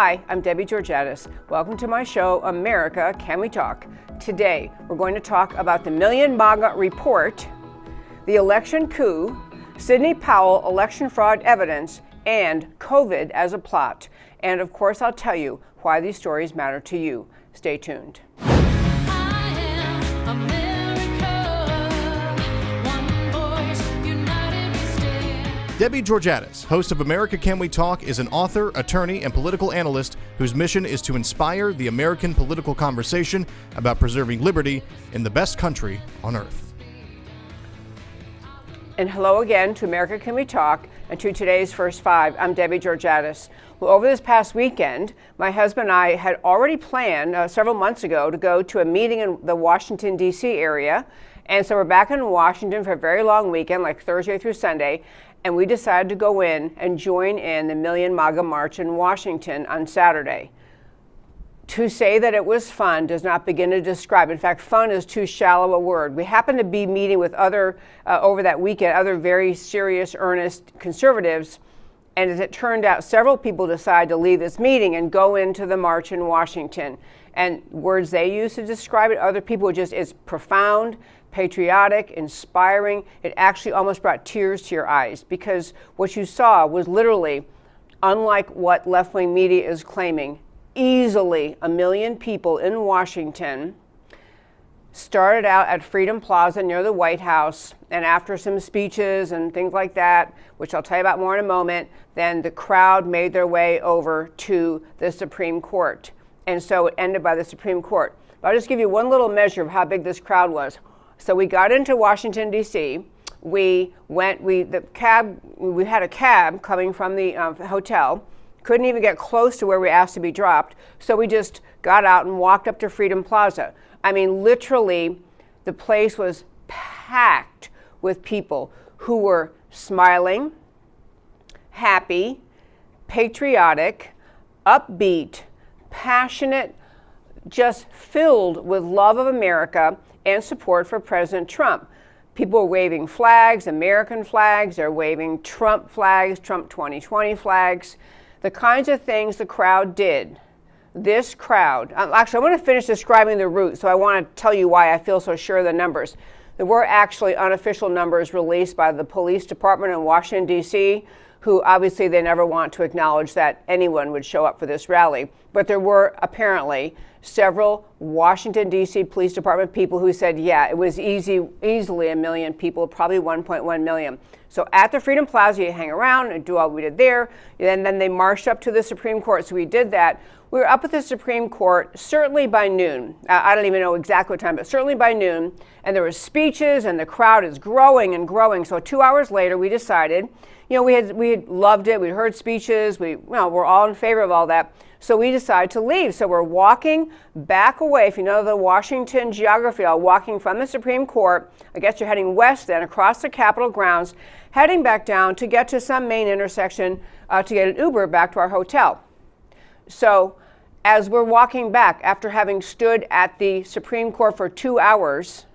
Hi, I'm Debbie Georgatos. Welcome to my show, America, Can We Talk? Today, we're going to talk about the Million MAGA report, the election coup, Sidney Powell election fraud evidence, and COVID as a plot. And of course, I'll tell you why these stories matter to you. Stay tuned. Debbie Georgatos, host of America Can We Talk, is an author, attorney, and political analyst whose mission is to inspire the American political conversation about preserving liberty in the best country on earth. And hello again to America Can We Talk and to today's First Five. I'm Debbie Georgatos. Well, over this past weekend, my husband and I had already planned several months ago to go to a meeting in the Washington, D.C. area. And so we're back in Washington for a very long weekend, like Thursday through Sunday. And we decided to go in and join in the Million MAGA March in Washington on Saturday. To say that it was fun does not begin to describe. In fact, fun is too shallow a word. We happened to be meeting with over that weekend, other very serious, earnest conservatives. And as it turned out, several people decided to leave this meeting and go into the march in Washington. And words they used to describe it, other people it's profound, patriotic, inspiring. It actually almost brought tears to your eyes because what you saw was literally, unlike what left-wing media is claiming, easily 1 million people in Washington started out at Freedom Plaza near the White House, and after some speeches and things like that, which I'll tell you about more in a moment, then the crowd made their way over to the Supreme Court. And so it ended by the Supreme Court. But I'll just give you one little measure of how big this crowd was. So we got into Washington, D.C. We had a cab coming from the hotel. Couldn't even get close to where we asked to be dropped. So we just got out and walked up to Freedom Plaza. I mean, literally, the place was packed with people who were smiling, happy, patriotic, upbeat, passionate, just filled with love of America and support for President Trump. People were waving flags, American flags, they're waving Trump flags, Trump 2020 flags, the kinds of things the crowd did. This crowd, actually I want to finish describing the route, so I want to tell you why I feel so sure of the numbers. There were actually unofficial numbers released by the police department in Washington, D.C., who obviously they never want to acknowledge that anyone would show up for this rally. But there were apparently several Washington, D.C. Police Department people who said, yeah, it was easily 1 million people, probably 1.1 million. So at the Freedom Plaza, you hang around and do all we did there. And then they marched up to the Supreme Court. So we did that. We were up at the Supreme Court, certainly by noon. I don't even know exactly what time, but certainly by noon. And there were speeches and the crowd is growing and growing. So 2 hours later, we decided, we had loved it. We'd heard speeches. We're all in favor of all that. So we decided to leave. So we're walking back away. If you know the Washington geography, walking from the Supreme Court. I guess you're heading west then across the Capitol grounds, heading back down to get to some main intersection to get an Uber back to our hotel. So as we're walking back, after having stood at the Supreme Court for 2 hours,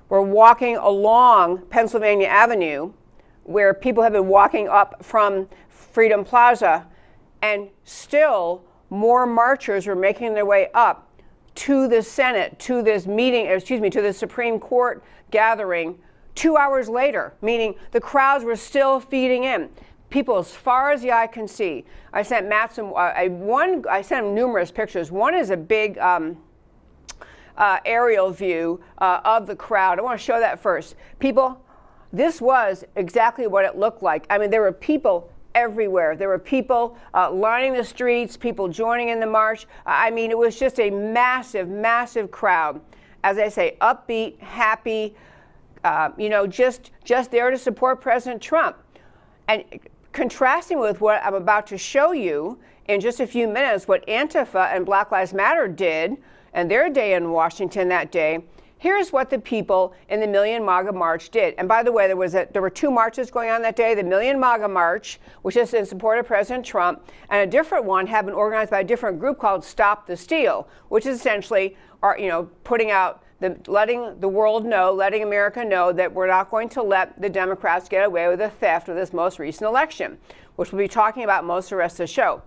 we're walking along Pennsylvania Avenue, where people have been walking up from Freedom Plaza, and still more marchers were making their way up to the Senate, to this meeting, to the Supreme Court gathering 2 hours later, meaning the crowds were still feeding in. People as far as the eye can see. I sent Matt I sent him numerous pictures. One is a big aerial view of the crowd. I want to show that first. This was exactly what it looked like. I mean, there were people everywhere. There were people lining the streets, people joining in the march. I mean, it was just a massive, massive crowd. As I say, upbeat, happy, just there to support President Trump. And contrasting with what I'm about to show you in just a few minutes, what Antifa and Black Lives Matter did and their day in Washington that day, here's what the people in the Million MAGA March did. And by the way, there were 2 marches going on that day, the Million MAGA March, which is in support of President Trump, and a different one had been organized by a different group called Stop the Steal, which is essentially putting out letting the world know, letting America know that we're not going to let the Democrats get away with the theft of this most recent election, which we'll be talking about most of the rest of the show.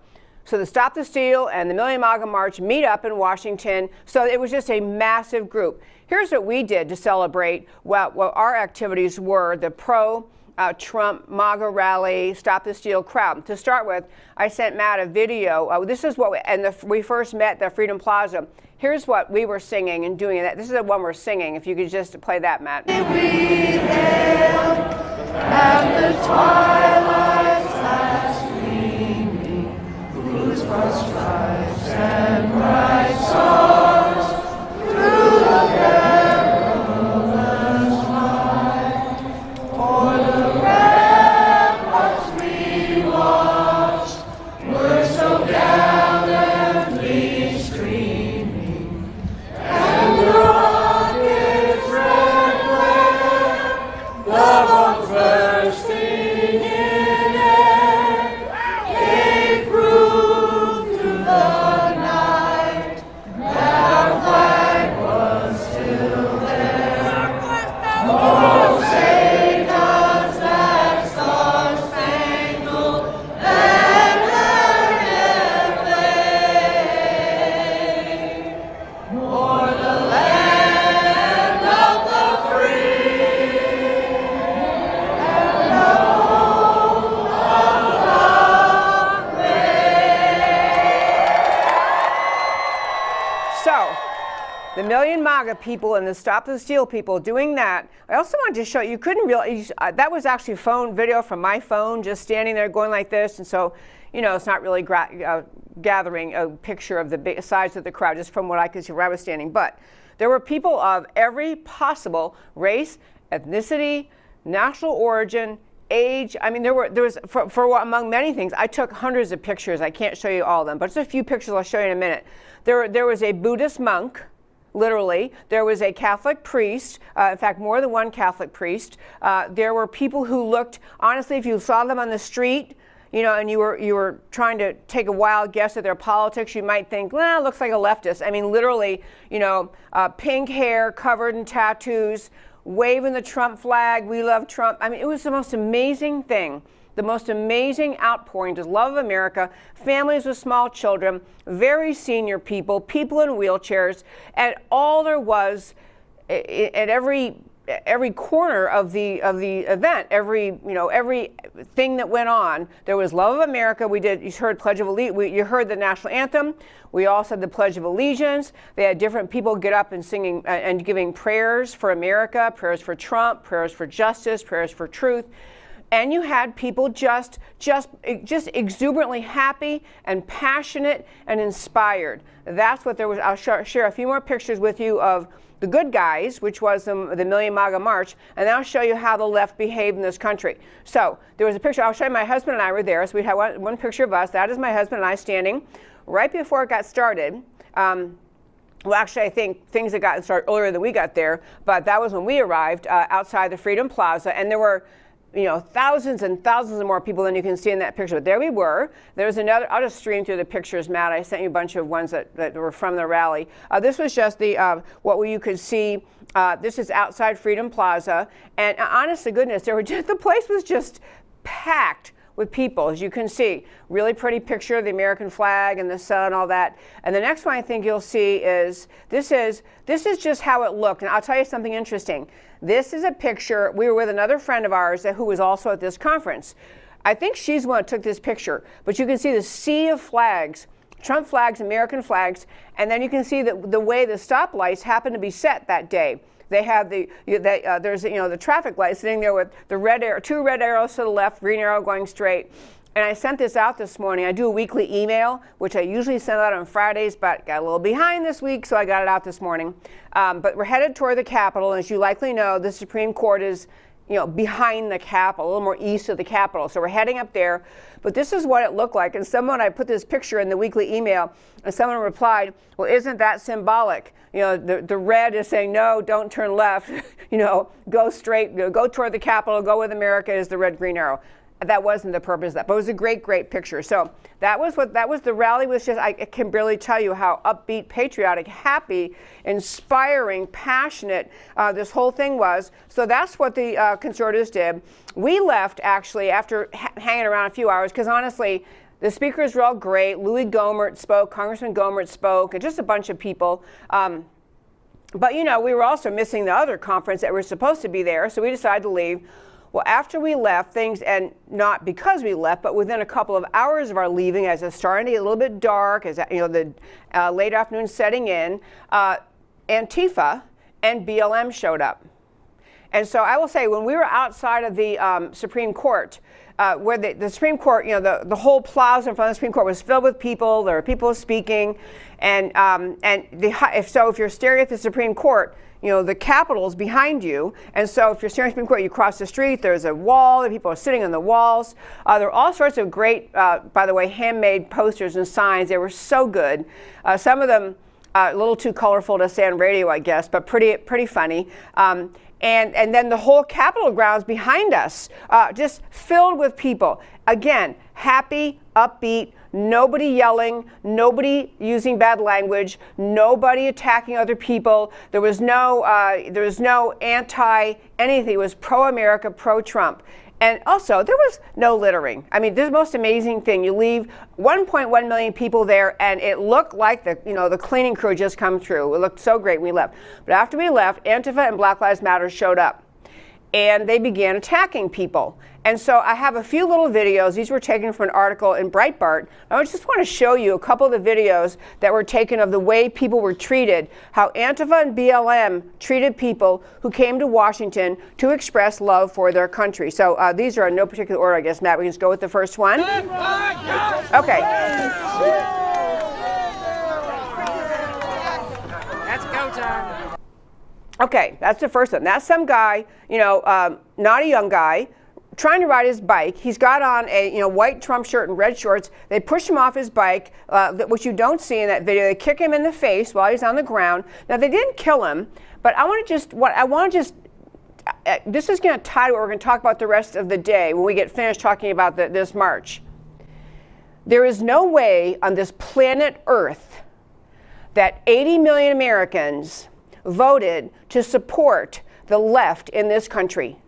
So the Stop the Steal and the Million MAGA March meet up in Washington. So it was just a massive group. Here's what we did to celebrate what our activities were, the pro-Trump MAGA rally, Stop the Steal crowd. To start with, I sent Matt a video. This is what we first met at the Freedom Plaza. Here's what we were singing and doing. This is the one we're singing. If you could just play that, Matt. We hailed at the twilight's last gleaming, whose broad stripes and bright stars through the perilous fight, o'er the ramparts we watched, were so gallantly streaming, and the rockets' red glare, the bombs bursting in air, gave proof to the night that our flag was still there. Oh, say does that star-spangled banner yet wave o'er the land of the free and the home of the brave. So, the Million MAGA people and the Stop the Steal people doing that. I also wanted to show you, couldn't realize, that was actually phone video from my phone, just standing there going like this. And so, you know, it's not really gathering a picture of the size of the crowd, just from what I could see where I was standing. But there were people of every possible race, ethnicity, national origin, age. I mean, there was for among many things. I took hundreds of pictures. I can't show you all of them, but just a few pictures I'll show you in a minute. There was a Buddhist monk, literally. There was a Catholic priest, in fact, more than one Catholic priest. There were people who looked, honestly, if you saw them on the street, you know, and you were trying to take a wild guess at their politics, you might think, well, looks like a leftist. I mean, literally, you know, pink hair, covered in tattoos, waving the Trump flag, we love Trump. I mean, it was the most amazing thing. The most amazing outpouring to love of America, families with small children, very senior people, people in wheelchairs, and all there was at every corner of the event, everything that went on, there was love of America. You heard Pledge of Allegiance. You heard the national anthem. We all said the Pledge of Allegiance. They had different people get up and singing and giving prayers for America, prayers for Trump, prayers for justice, prayers for truth. And you had people just exuberantly happy and passionate and inspired. That's what there was. I'll share a few more pictures with you of the good guys, which was the Million MAGA March, and then I'll show you how the left behaved in this country. So there was a picture. I'll show you. My husband and I were there. So we had one picture of us. That is my husband and I standing right before it got started. Well, actually, I think things had gotten started earlier than we got there, but that was when we arrived outside the Freedom Plaza, and there were, you know, thousands and thousands of more people than you can see in that picture. But there we were. There's another. I'll just stream through the pictures, Matt. I sent you a bunch of ones that were from the rally. This was just the what you could see. This is outside Freedom Plaza, and honest to goodness, the place was just packed with people, as you can see. Really pretty picture of the American flag and the sun, all that. And the next one I think you'll see is this is just how it looked. And I'll tell you something interesting. This is a picture. We were with another friend of ours who was also at this conference. I think she's the one that took this picture. But you can see the sea of flags, Trump flags, American flags, and then you can see the way the stoplights happened to be set that day. They have there's the traffic light sitting there with the red arrow, two red arrows to the left, green arrow going straight. And I sent this out this morning. I do a weekly email, which I usually send out on Fridays, but got a little behind this week, so I got it out this morning. But we're headed toward the Capitol. As you likely know, the Supreme Court is, behind the Capitol, a little more east of the Capitol. So we're heading up there. But this is what it looked like. And I put this picture in the weekly email, and someone replied, well, isn't that symbolic? The red is saying, no, don't turn left, go straight, go toward the Capitol, go with America is the red, green arrow. That wasn't the purpose of that, but it was a great, great picture. So that was the rally was just, I can barely tell you how upbeat, patriotic, happy, inspiring, passionate this whole thing was. So that's what the conservatives did. We left actually after hanging around a few hours, because honestly, The speakers were all great. Louis Gohmert spoke, Congressman Gohmert spoke, and just a bunch of people. But, you know, we were also missing the other conference that were supposed to be there, so we decided to leave. Well, after we left, things, and not because we left, but within a couple of hours of our leaving, as it's starting to get a little bit dark, as you know, the late afternoon setting in, Antifa and BLM showed up. And so I will say, when we were outside of the Supreme Court, where the Supreme Court, you know, the whole plaza in front of the Supreme Court was filled with people. There were people speaking, and if you're staring at the Supreme Court, you know, the Capitol's behind you, and so if you're staring at the Supreme Court, you cross the street, there's a wall, and people are sitting on the walls. There are all sorts of great, by the way, handmade posters and signs. They were so good. Some of them a little too colorful to say on radio, I guess, but pretty funny. And then the whole Capitol grounds behind us, just filled with people. Again, happy, upbeat, nobody yelling, nobody using bad language, nobody attacking other people. There was no anti-anything. It was pro-America, pro-Trump. And also, there was no littering. I mean, this is the most amazing thing. You leave 1.1 million people there, and it looked like the cleaning crew just come through. It looked so great when we left. But after we left, Antifa and Black Lives Matter showed up, and they began attacking people. And so I have a few little videos. These were taken from an article in Breitbart. I just want to show you a couple of the videos that were taken of the way people were treated, how Antifa and BLM treated people who came to Washington to express love for their country. So these are in no particular order, I guess, Matt. We can just go with the first one. Okay. That's go time. Okay, that's the first one. That's some guy, you know, not a young guy, trying to ride his bike. He's got on a white Trump shirt and red shorts. They push him off his bike, which you don't see in that video. They kick him in the face while he's on the ground. Now, they didn't kill him, but this is going to tie to what we're going to talk about the rest of the day when we get finished talking about this march. There is no way on this planet Earth that 80 million Americans voted to support the left in this country.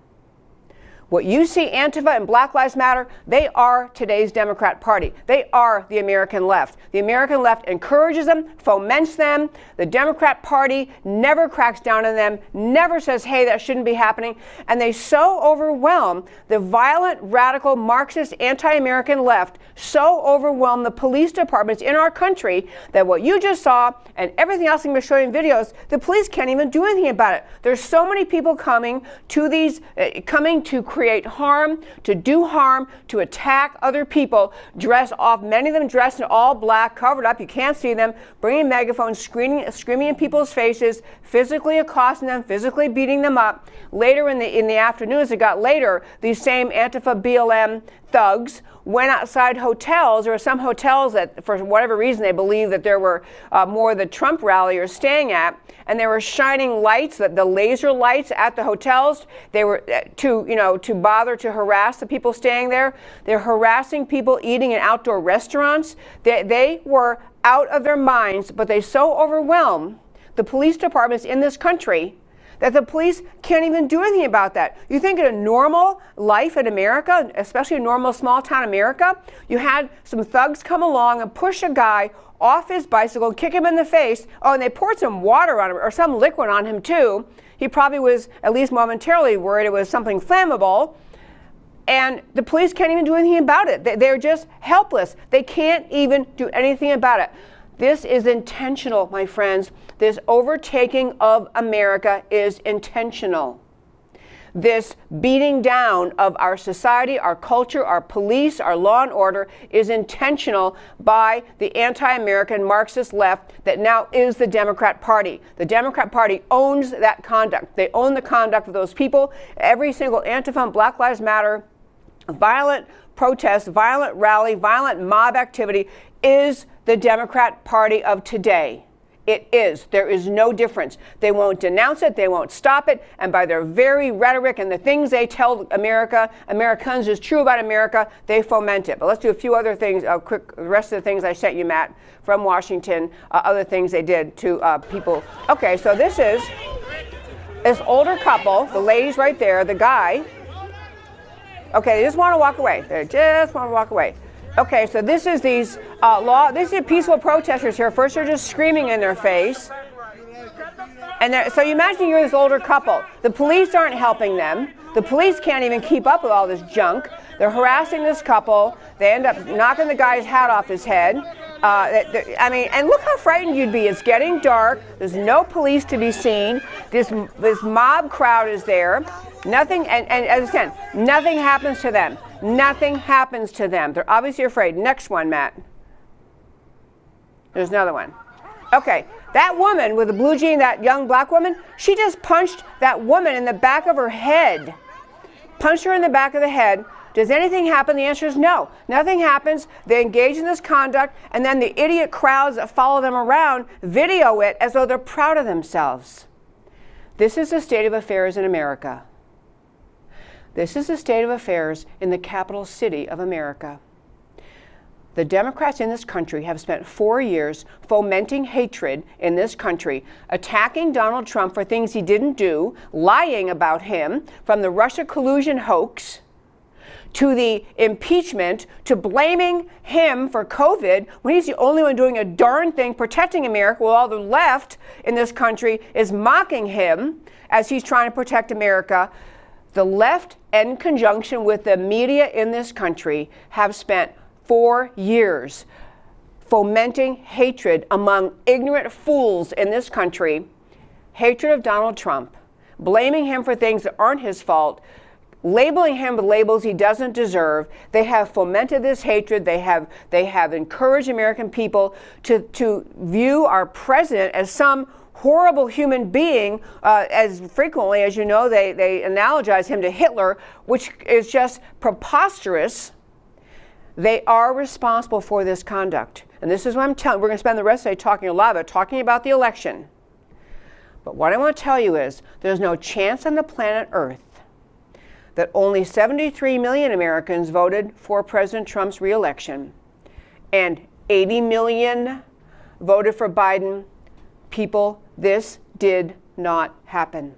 What you see, Antifa and Black Lives Matter, they are today's Democrat Party. They are the American left. The American left encourages them, foments them. The Democrat Party never cracks down on them, never says, hey, that shouldn't be happening. And they so overwhelm the violent, radical, Marxist, anti-American left, so overwhelm the police departments in our country that what you just saw and everything else I'm going to show you in videos, the police can't even do anything about it. There's so many people coming to create harm, to do harm, to attack other people, many of them dressed in all black, covered up, you can't see them, bringing megaphones, screaming in people's faces, physically accosting them, physically beating them up. Later in the afternoon, as it got later, these same Antifa BLM thugs went outside hotels. There were some hotels that, for whatever reason, they believed that there were more of the Trump ralliers staying at, and they were shining lights, the laser lights at the hotels. They were to bother to harass the people staying there. They're harassing people eating in outdoor restaurants. They were out of their minds, but they so overwhelm the police departments in this country that the police can't even do anything about that. You think in a normal life in America, especially in normal small-town America, you had some thugs come along and push a guy off his bicycle and kick him in the face. Oh, and they poured some water on him, or some liquid on him too. He probably was at least momentarily worried it was something flammable. And the police can't even do anything about it. They're just helpless. They can't even do anything about it. This is intentional, my friends. This overtaking of America is intentional. This beating down of our society, our culture, our police, our law and order is intentional by the anti-American Marxist left that now is the Democrat Party. The Democrat Party owns that conduct. They own the conduct of those people. Every single Antifa and Black Lives Matter violent protest, violent rally, violent mob activity is the Democrat Party of today. It is. There is no difference. They won't denounce it. They won't stop it. And by their very rhetoric and the things they tell Americans is true about America, they foment it. But let's do a few other things, quick, the rest of the things I sent you, Matt, from Washington, other things they did to people. Okay, so this is this older couple, the lady's right there, the guy. Okay, they just want to walk away. They just want to walk away. Okay, so this is these these are peaceful protesters here. First, they're just screaming in their face. And so you imagine you're this older couple. The police aren't helping them. The police can't even keep up with all this junk. They're harassing this couple. They end up knocking the guy's hat off his head. I mean, and look how frightened you'd be. It's getting dark. There's no police to be seen. This mob crowd is there. Nothing, and as I said, nothing happens to them. Nothing happens to them. They're obviously afraid. Next one, Matt. There's another one. Okay, that woman with the blue jean, that young black woman, she just punched that woman in the back of her head. Punched her in the back of the head. Does anything happen? The answer is no. Nothing happens. They engage in this conduct, and then the idiot crowds that follow them around video it as though they're proud of themselves. This is the state of affairs in America. This is the state of affairs in the capital city of America. The Democrats in this country have spent 4 years fomenting hatred in this country, attacking Donald Trump for things he didn't do, lying about him, from the Russia collusion hoax to the impeachment, to blaming him for COVID when he's the only one doing a darn thing protecting America, while all the left in this country is mocking him as he's trying to protect America. The left, in conjunction with the media in this country, have spent 4 years fomenting hatred among ignorant fools in this country, hatred of Donald Trump, blaming him for things that aren't his fault, labeling him with labels he doesn't deserve. They have fomented this hatred. They have encouraged American people to view our president as some horrible human being. As frequently as you know, they analogize him to Hitler, which is just preposterous. They are responsible for this conduct. And this is what I'm telling. We're going to spend the rest of the day talking a lot about the election. But what I want to tell you is there's no chance on the planet Earth that only 73 million Americans voted for President Trump's reelection and 80 million voted for Biden. People, this did not happen.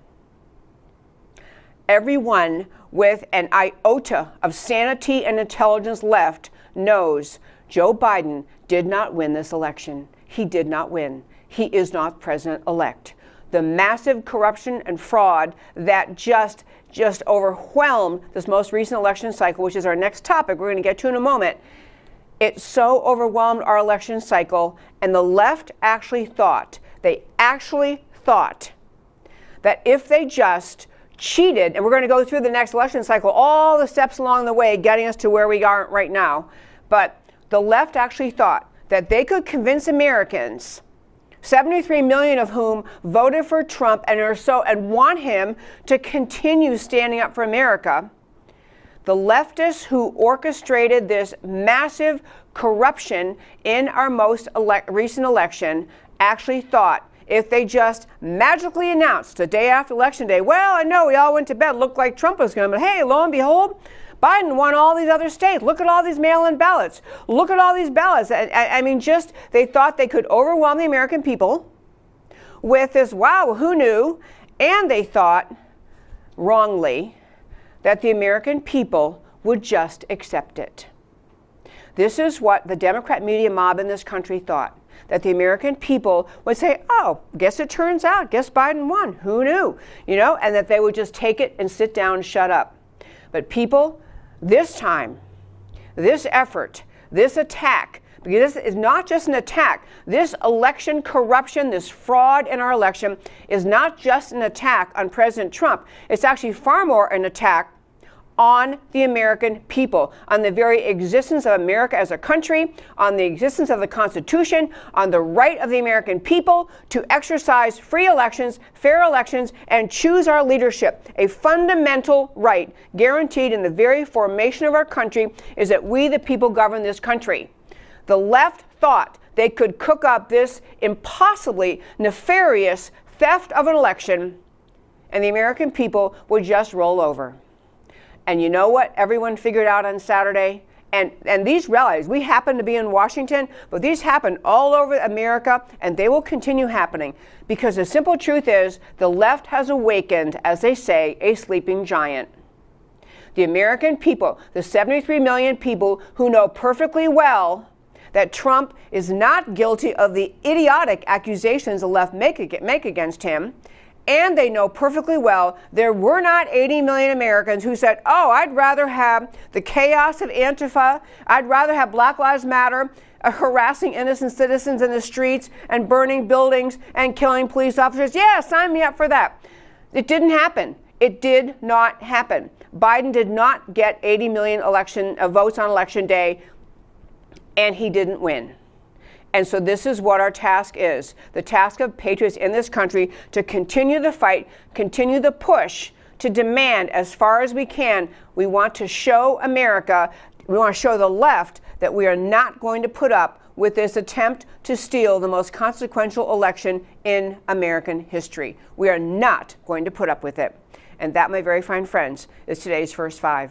Everyone with an iota of sanity and intelligence left knows Joe Biden did not win this election. He did not win. He is not president-elect. The massive corruption and fraud that just overwhelmed this most recent election cycle, which is our next topic we're going to get to in a moment, it so overwhelmed our election cycle, and the left actually thought that if they just cheated, and we're going to go through the next election cycle, all the steps along the way getting us to where we are right now, but the left actually thought that they could convince Americans, 73 million of whom voted for Trump and want him to continue standing up for America. The leftists who orchestrated this massive corruption in our most recent election actually thought if they just magically announced the day after Election Day, well, I know we all went to bed, looked like Trump was going to, but hey, lo and behold, Biden won all these other states. Look at all these mail-in ballots. Look at all these ballots. I mean, they thought they could overwhelm the American people with this, wow, who knew? And they thought, wrongly, that the American people would just accept it. This is what the Democrat media mob in this country thought, that the American people would say, oh, guess it turns out, guess Biden won, who knew? And that they would just take it and sit down and shut up. But people, this time, this effort, this attack, because this is not just an attack, this election corruption, this fraud in our election is not just an attack on President Trump. It's actually far more an attack on the American people, on the very existence of America as a country, on the existence of the Constitution, on the right of the American people to exercise free elections, fair elections, and choose our leadership. A fundamental right guaranteed in the very formation of our country is that we, the people, govern this country. The left thought they could cook up this impossibly nefarious theft of an election, and the American people would just roll over. And you know what everyone figured out on Saturday? And these rallies, we happen to be in Washington, but these happen all over America, and they will continue happening. Because the simple truth is, the left has awakened, as they say, a sleeping giant. The American people, the 73 million people who know perfectly well that Trump is not guilty of the idiotic accusations the left make against him, and they know perfectly well there were not 80 million Americans who said, oh, I'd rather have the chaos of Antifa, I'd rather have Black Lives Matter harassing innocent citizens in the streets and burning buildings and killing police officers. Yeah, sign me up for that. It didn't happen. It did not happen. Biden did not get 80 million votes on election day, and he didn't win. And so this is what our task is. The task of patriots in this country to continue the fight, continue the push, to demand as far as we can. We want to show America, we want to show the left that we are not going to put up with this attempt to steal the most consequential election in American history. We are not going to put up with it. And that, my very fine friends, is today's First Five.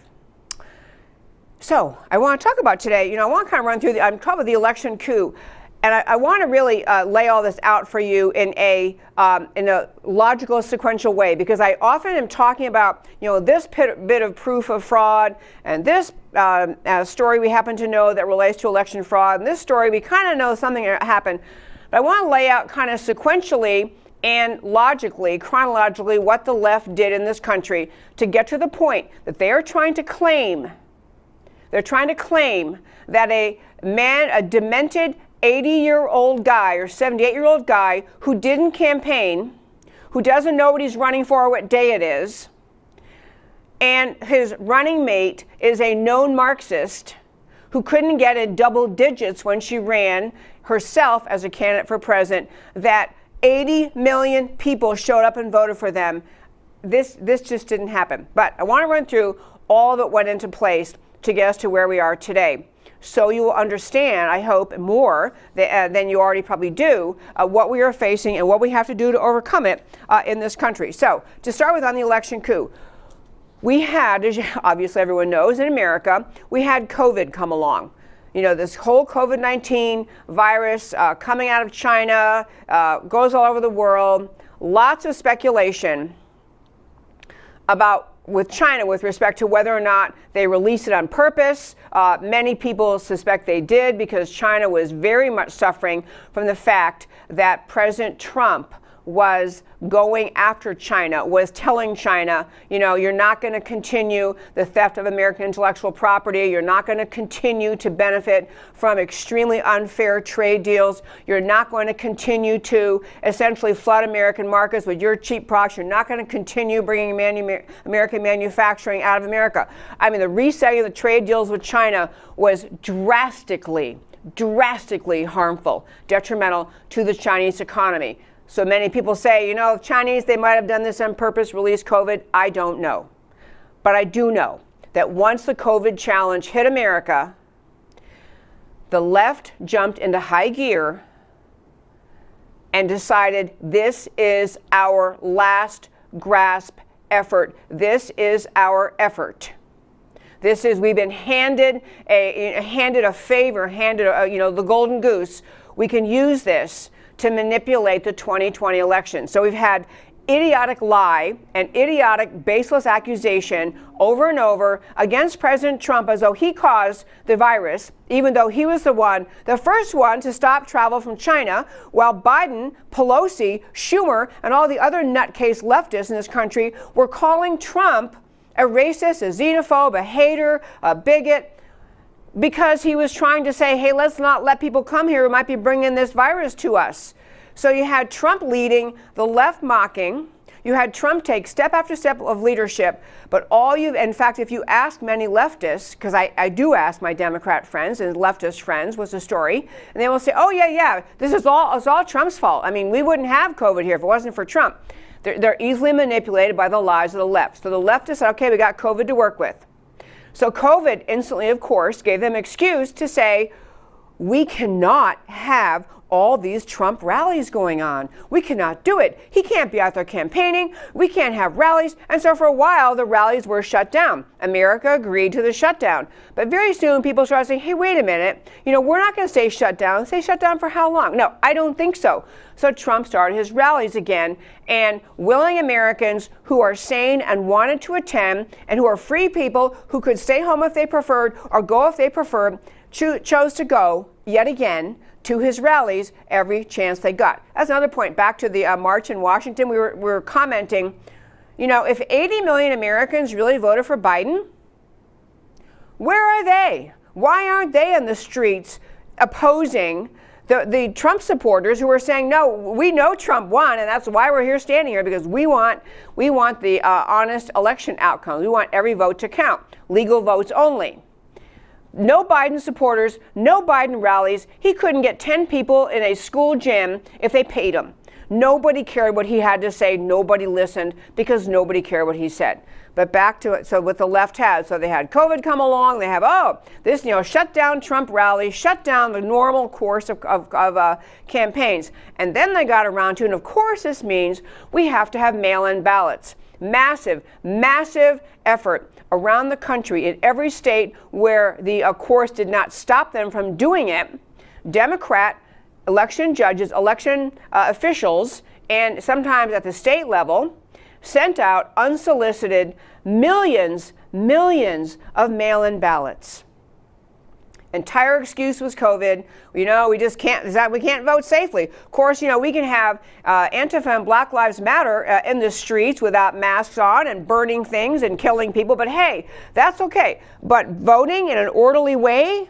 So I want to talk about today, I want to kind of run through I'm talking about the election coup. And I want to really lay all this out for you in a logical, sequential way, because I often am talking about, this bit of proof of fraud, and this story we happen to know that relates to election fraud, and this story we kind of know something happened. But I want to lay out kind of sequentially and logically, chronologically, what the left did in this country to get to the point that they are trying to claim. They're trying to claim that a demented 80-year-old guy or 78-year-old guy who didn't campaign, who doesn't know what he's running for or what day it is, and his running mate is a known Marxist who couldn't get in double digits when she ran herself as a candidate for president, that 80 million people showed up and voted for them. This just didn't happen. But I want to run through all that went into place to get us to where we are today, so you will understand, I hope, more than you already probably do, what we are facing and what we have to do to overcome it in this country. So to start with, on the election coup, we had, as obviously everyone knows, in America, we had COVID come along. This whole COVID-19 virus coming out of China, goes all over the world. Lots of speculation about with China with respect to whether or not they released it on purpose. Many people suspect they did, because China was very much suffering from the fact that President Trump was going after China, was telling China, you're not going to continue the theft of American intellectual property. You're not going to continue to benefit from extremely unfair trade deals. You're not going to continue to essentially flood American markets with your cheap products. You're not going to continue bringing American manufacturing out of America. I mean, the resetting of the trade deals with China was drastically harmful, detrimental to the Chinese economy. So many people say, Chinese, they might have done this on purpose, released COVID. I don't know. But I do know that once the COVID challenge hit America, the left jumped into high gear and decided this is our last grasp effort. This is our effort. We've been handed a favor, the golden goose. We can use this to manipulate the 2020 election. So we've had idiotic lie and idiotic baseless accusation over and over against President Trump as though he caused the virus, even though he was the first one to stop travel from China, while Biden, Pelosi, Schumer, and all the other nutcase leftists in this country were calling Trump a racist, a xenophobe, a hater, a bigot, because he was trying to say, hey, let's not let people come here who might be bringing this virus to us. So you had Trump leading, the left mocking. You had Trump take step after step of leadership. But in fact, if you ask many leftists, because I do ask my Democrat friends and leftist friends, what's the story? And they will say, oh, yeah, it's all Trump's fault. I mean, we wouldn't have COVID here if it wasn't for Trump. They're easily manipulated by the lies of the left. So the leftists said, okay, we got COVID to work with. So COVID instantly, of course, gave them excuse to say, we cannot have all these Trump rallies going on. We cannot do it. He can't be out there campaigning. We can't have rallies. And so for a while, the rallies were shut down. America agreed to the shutdown. But very soon, people started saying, hey, wait a minute. We're not going to stay shut down. Stay shut down for how long? No, I don't think so. So Trump started his rallies again, and willing Americans who are sane and wanted to attend and who are free people who could stay home if they preferred or go if they preferred, chose to go yet again to his rallies every chance they got. That's another point. Back to the march in Washington, we were commenting, if 80 million Americans really voted for Biden, where are they? Why aren't they in the streets opposing the Trump supporters who are saying, no, we know Trump won, and that's why we're here standing here, because we want the honest election outcome. We want every vote to count. Legal votes only. No Biden supporters, no Biden rallies. He couldn't get 10 people in a school gym if they paid him. Nobody cared what he had to say. Nobody listened because nobody cared what he said. But back to it. So what the left had, so they had COVID come along. They have, this, shut down Trump rally, shut down the normal course of campaigns. And then they got around to, and of course this means we have to have mail-in ballots. Massive, massive effort around the country in every state where the course did not stop them from doing it. Democrat election judges, election officials, and sometimes at the state level, sent out unsolicited millions of mail-in ballots. Entire excuse was COVID. We just can't, we can't vote safely. Of course, we can have Antifa and Black Lives Matter in the streets without masks on and burning things and killing people. But hey, that's okay. But voting in an orderly way,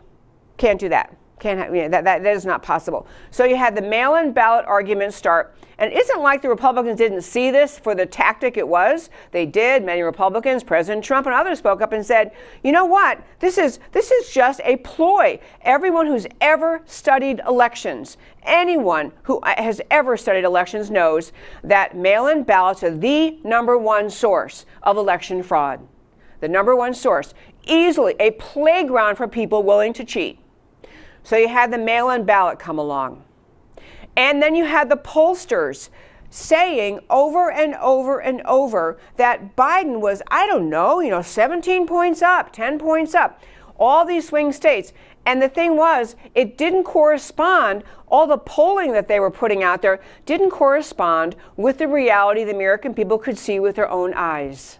can't do that. That is not possible. So you had the mail-in ballot argument start. And it isn't like the Republicans didn't see this for the tactic it was. They did. Many Republicans, President Trump and others spoke up and said, you know what? This is just a ploy. Everyone who's ever studied elections, anyone who has ever studied elections knows that mail-in ballots are the number one source of election fraud. The number one source. Easily a playground for people willing to cheat. So you had the mail-in ballot come along. And then you had the pollsters saying over and over and over that Biden was, 17 points up, 10 points up, all these swing states. And the thing was, it didn't correspond, all the polling that they were putting out there didn't correspond with the reality the American people could see with their own eyes.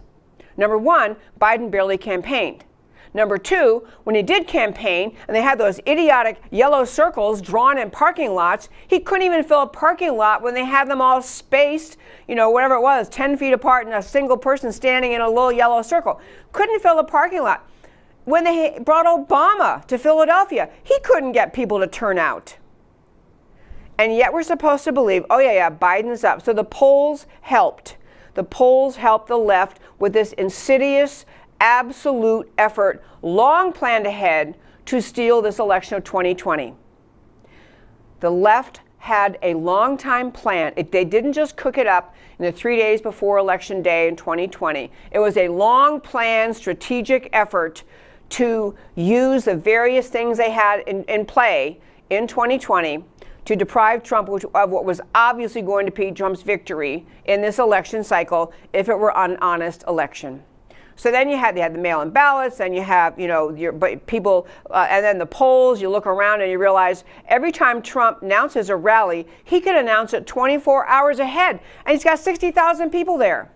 Number one, Biden barely campaigned. Number two, when he did campaign and they had those idiotic yellow circles drawn in parking lots, he couldn't even fill a parking lot when they had them all spaced, whatever it was, 10 feet apart and a single person standing in a little yellow circle. Couldn't fill a parking lot. When they brought Obama to Philadelphia, he couldn't get people to turn out. And yet we're supposed to believe, Biden's up. So the polls helped. The polls helped the left with this insidious, absolute effort, long planned ahead to steal this election of 2020. The left had a long time plan. They didn't just cook it up in the 3 days before Election Day in 2020. It was a long planned strategic effort to use the various things they had in play in 2020 to deprive Trump of what was obviously going to be Trump's victory in this election cycle if it were an honest election. So then they had the mail-in ballots, and you have, your people, and then the polls. You look around and you realize every time Trump announces a rally, he can announce it 24 hours ahead, and he's got 60,000 people there.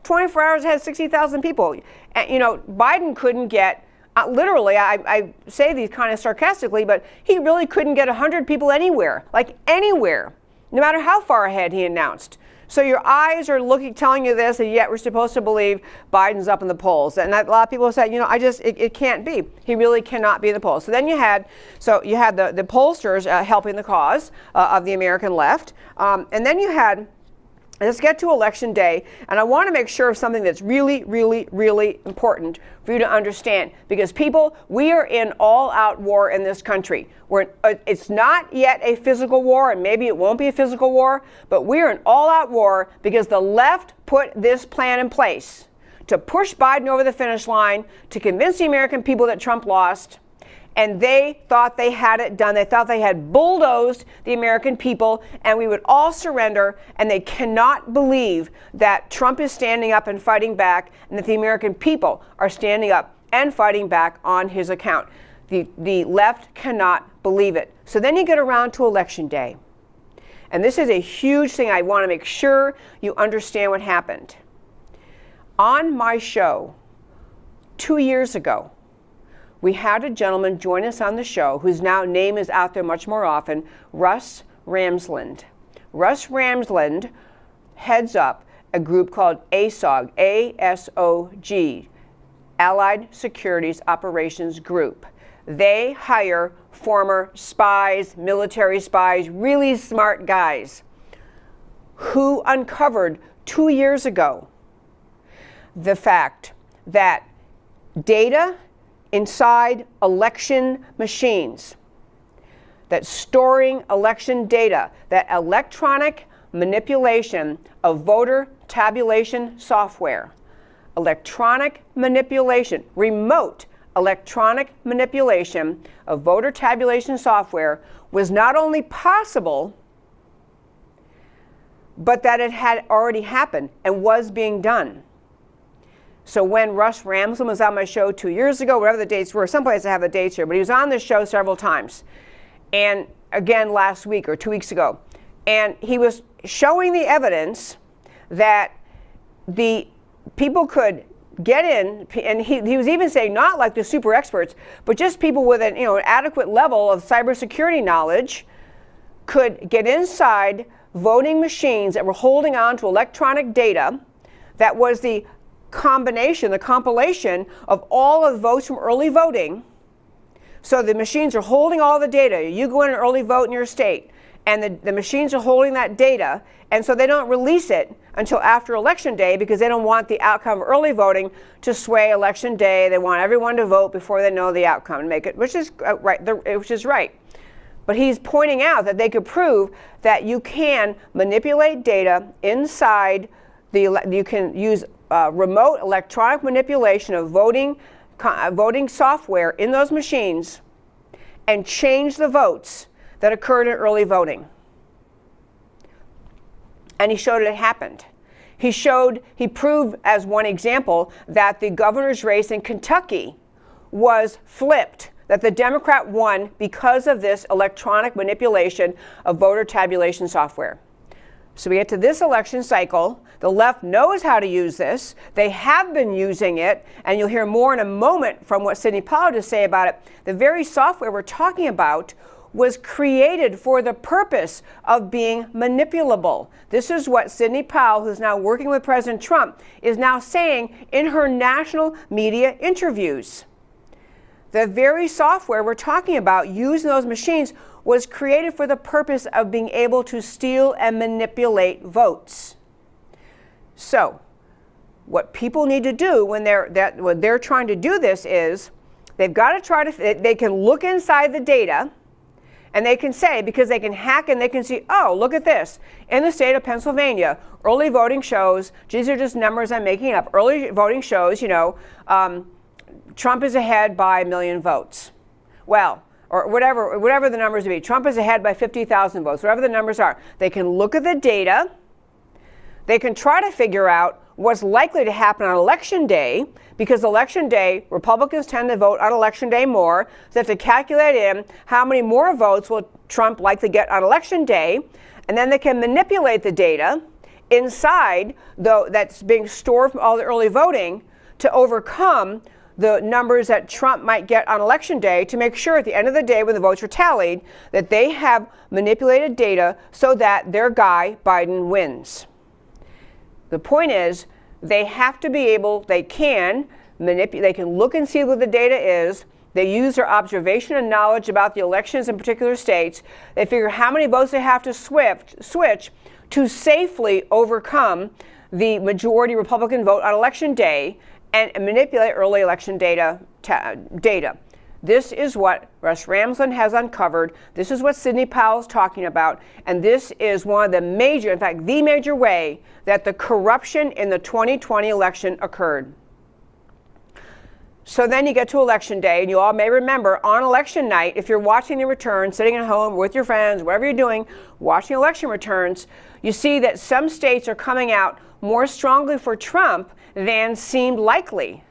24 hours ahead, 60,000 people. And, Biden couldn't get, literally, I say these kind of sarcastically, but he really couldn't get 100 people anywhere, no matter how far ahead he announced. So your eyes are telling you this, and yet we're supposed to believe Biden's up in the polls. And a lot of people say, it can't be. He really cannot be in the polls. So then you had the pollsters helping the cause of the American left. And then you had, let's get to Election Day, and I want to make sure of something that's really, really, really important for you to understand. Because people, we are in all-out war in this country. It's not yet a physical war, and maybe it won't be a physical war, but we're in all-out war because the left put this plan in place to push Biden over the finish line, to convince the American people that Trump lost, And they thought they had it done. They thought they had bulldozed the American people and we would all surrender. And they cannot believe that Trump is standing up and fighting back and that the American people are standing up and fighting back on his account. The left cannot believe it. So then you get around to Election Day. And this is a huge thing. I want to make sure you understand what happened. On my show 2 years ago, we had a gentleman join us on the show whose now name is out there much more often, Russ Ramsland. Russ Ramsland heads up a group called ASOG, A-S-O-G, Allied Securities Operations Group. They hire former spies, military spies, really smart guys who uncovered 2 years ago the fact that data inside election machines, that storing election data, that electronic manipulation of voter tabulation software, electronic manipulation, remote electronic manipulation of voter tabulation software was not only possible, but that it had already happened and was being done. So when Russ Ramsland was on my show 2 years ago, whatever the dates were, someplace I have the dates here, but he was on this show several times. And again last week or 2 weeks ago. And he was showing the evidence that the people could get in, and he was even saying not like the super experts, but just people with an adequate level of cybersecurity knowledge could get inside voting machines that were holding on to electronic data that was the combination, the compilation of all of the votes from early voting. So the machines are holding all the data. You go in and early vote in your state, and the machines are holding that data, and so they don't release it until after Election Day because they don't want the outcome of early voting to sway Election Day. They want everyone to vote before they know the outcome and make it, which is right. But he's pointing out that they could prove that you can manipulate data inside you can use remote electronic manipulation of voting software in those machines and change the votes that occurred in early voting. And he showed it happened. He proved as one example that the governor's race in Kentucky was flipped, that the Democrat won because of this electronic manipulation of voter tabulation software. So we get to this election cycle. The left knows how to use this. They have been using it, and you'll hear more in a moment from what Sidney Powell to say about it. The very software we're talking about was created for the purpose of being manipulable. This is what Sidney Powell, who's now working with President Trump, is now saying in her national media interviews. The very software we're talking about using those machines was created for the purpose of being able to steal and manipulate votes. So, what people need to do when they're trying to do this is they've got to they can look inside the data and they can say, because they can hack and they can see, oh, look at this. In the state of Pennsylvania, early voting shows, these are just numbers I'm making up, early voting shows, Trump is ahead by 1 million votes. Well, or whatever the numbers be. Trump is ahead by 50,000 votes, whatever the numbers are. They can look at the data. They can try to figure out what's likely to happen on Election Day, because Election Day, Republicans tend to vote on Election Day more, so they have to calculate in how many more votes will Trump likely get on Election Day, and then they can manipulate the data inside that's being stored from all the early voting to overcome the numbers that Trump might get on Election Day, to make sure at the end of the day when the votes are tallied that they have manipulated data so that their guy, Biden, wins. The point is, they have to be able, they can look and see what the data is. They use their observation and knowledge about the elections in particular states. They figure how many votes they have to switch to safely overcome the majority Republican vote on Election Day and manipulate early election data. This is what Russ Ramsland has uncovered. This is what Sidney Powell is talking about. And this is one of the major, in fact, the major way that the corruption in the 2020 election occurred. So then you get to election day, and you all may remember on election night, if you're watching the returns, sitting at home with your friends, whatever you're doing, watching election returns, you see that some states are coming out more strongly for Trump than seemed likely,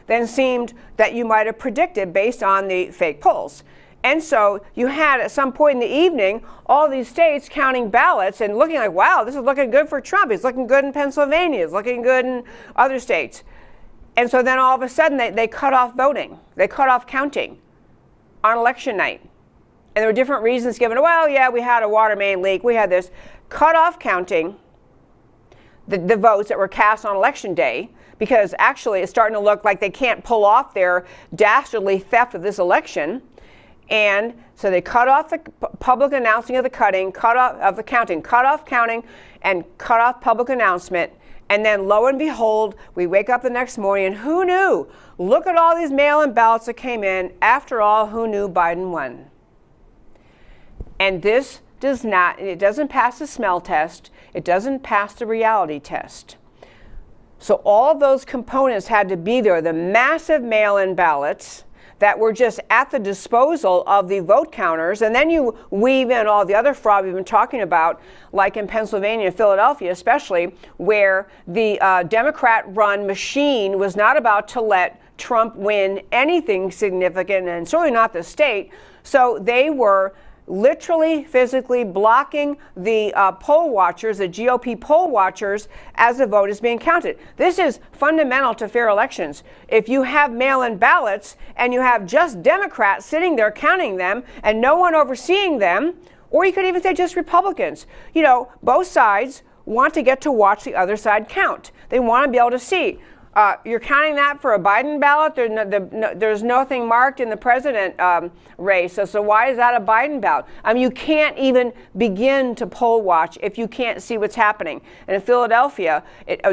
than seemed that you might have predicted based on the fake polls. And so you had at some point in the evening, all these states counting ballots and looking like, wow, this is looking good for Trump. He's looking good in Pennsylvania. He's looking good in other states. And so then all of a sudden they cut off voting. They cut off counting on election night. And there were different reasons given. Well, yeah, we had a water main leak. We had this. Cut off counting the votes that were cast on election day, because actually it's starting to look like they can't pull off their dastardly theft of this election. And so they cut off the public announcing of the cutting, cut off of the counting, cut off counting, and cut off public announcement. And then lo and behold, we wake up the next morning and who knew? Look at all these mail-in ballots that came in. After all, who knew Biden won? And this it doesn't pass the smell test. It doesn't pass the reality test. So all those components had to be there. The massive mail-in ballots that were just at the disposal of the vote counters. And then you weave in all the other fraud we've been talking about, like in Pennsylvania, Philadelphia especially, where the Democrat-run machine was not about to let Trump win anything significant, and certainly not the state. So they were literally, physically blocking the poll watchers, the GOP poll watchers, as the vote is being counted. This is fundamental to fair elections. If you have mail-in ballots and you have just Democrats sitting there counting them and no one overseeing them, or you could even say just Republicans, you know, both sides want to get to watch the other side count. They want to be able to see. You're counting that for a Biden ballot? There's nothing marked in the president race. So why is that a Biden ballot? I mean, you can't even begin to poll watch if you can't see what's happening. And in Philadelphia,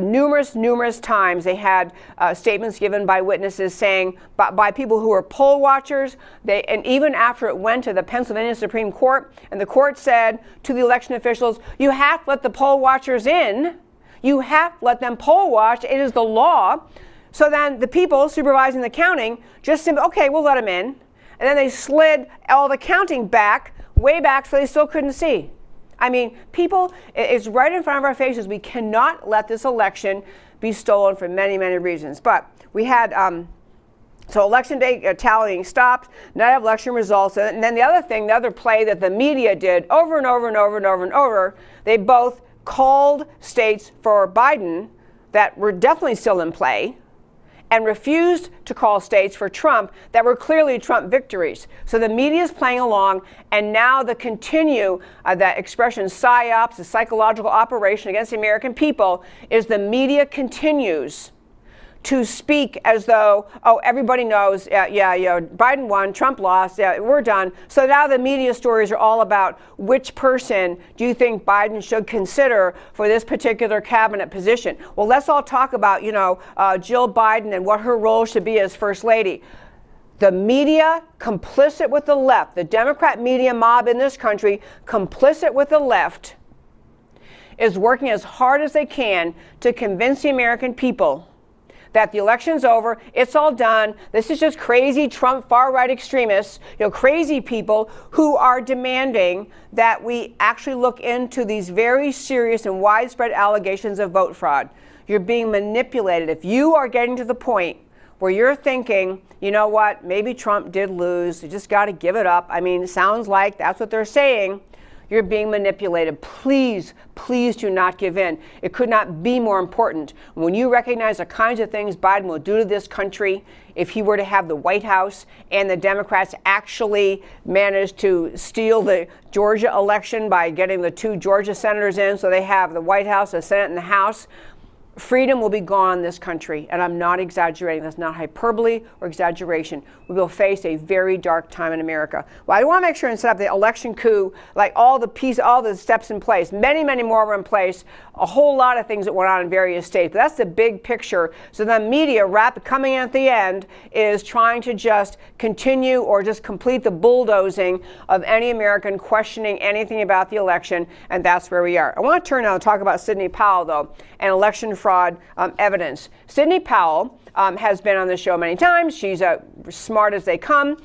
numerous times they had statements given by witnesses saying, by people who were poll watchers, and even after it went to the Pennsylvania Supreme Court, and the court said to the election officials, you have to let the poll watchers in. You have to let them poll watch. It is the law. So then the people supervising the counting just said, okay, we'll let them in. And then they slid all the counting back, way back, so they still couldn't see. I mean, people, it's right in front of our faces. We cannot let this election be stolen for many, many reasons. But we had, so election day tallying stopped, night of election results. And then the other thing, the other play that the media did over and over and over and over and over, they both called states for Biden that were definitely still in play and refused to call states for Trump that were clearly Trump victories. So the media is playing along, and now the that expression psyops, the psychological operation against the American people, is the media continues to speak as though, oh, everybody knows, Biden won, Trump lost, we're done. So now the media stories are all about which person do you think Biden should consider for this particular cabinet position. Well, let's all talk about, Jill Biden and what her role should be as First Lady. The media, complicit with the left, the Democrat media mob in this country, complicit with the left, is working as hard as they can to convince the American people that the election's over, it's all done. This is just crazy Trump far-right extremists, crazy people who are demanding that we actually look into these very serious and widespread allegations of vote fraud. You're being manipulated. If you are getting to the point where you're thinking, you know what, maybe Trump did lose, you just got to give it up. I mean, it sounds like that's what they're saying. You're being manipulated. Please, please do not give in. It could not be more important. When you recognize the kinds of things Biden will do to this country if he were to have the White House and the Democrats actually manage to steal the Georgia election by getting the 2 Georgia senators in so they have the White House, the Senate, and the House, freedom will be gone in this country. And I'm not exaggerating. That's not hyperbole or exaggeration. We will face a very dark time in America. Well, I want to make sure and set up the election coup, like all the steps in place. Many, many more were in place. A whole lot of things that went on in various states. But that's the big picture. So the media coming in at the end is trying to just continue or just complete the bulldozing of any American questioning anything about the election. And that's where we are. I want to turn now and talk about Sidney Powell, though, and election fraud evidence. Sidney Powell has been on the show many times. She's smart as they come.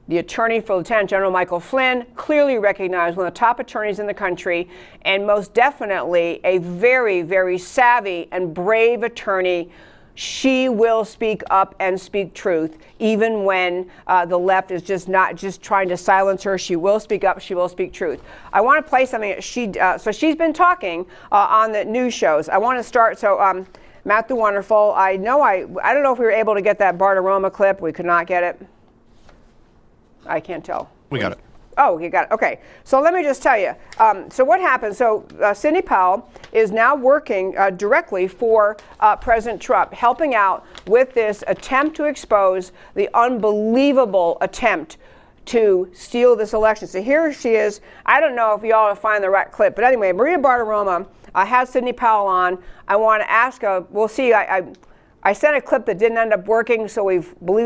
The attorney for Lieutenant General Michael Flynn, clearly recognized one of the top attorneys in the country, and most definitely a very, very savvy and brave attorney. She will speak up and speak truth, even when the left is just trying to silence her. She will speak up. She will speak truth. I want to play something. So she's been talking on the news shows. I want to start. So Matt the Wonderful. I don't know if we were able to get that Bartiromo clip. We could not get it. I can't tell. We got it. Oh, you got it. Okay. So let me just tell you. So what happened? So Sidney Powell is now working directly for President Trump, helping out with this attempt to expose the unbelievable attempt to steal this election. So here she is. I don't know if y'all will find the right clip, but anyway, Maria Bartiromo has Sidney Powell on. I want to ask her. We'll see. I sent a clip that didn't end up working, so we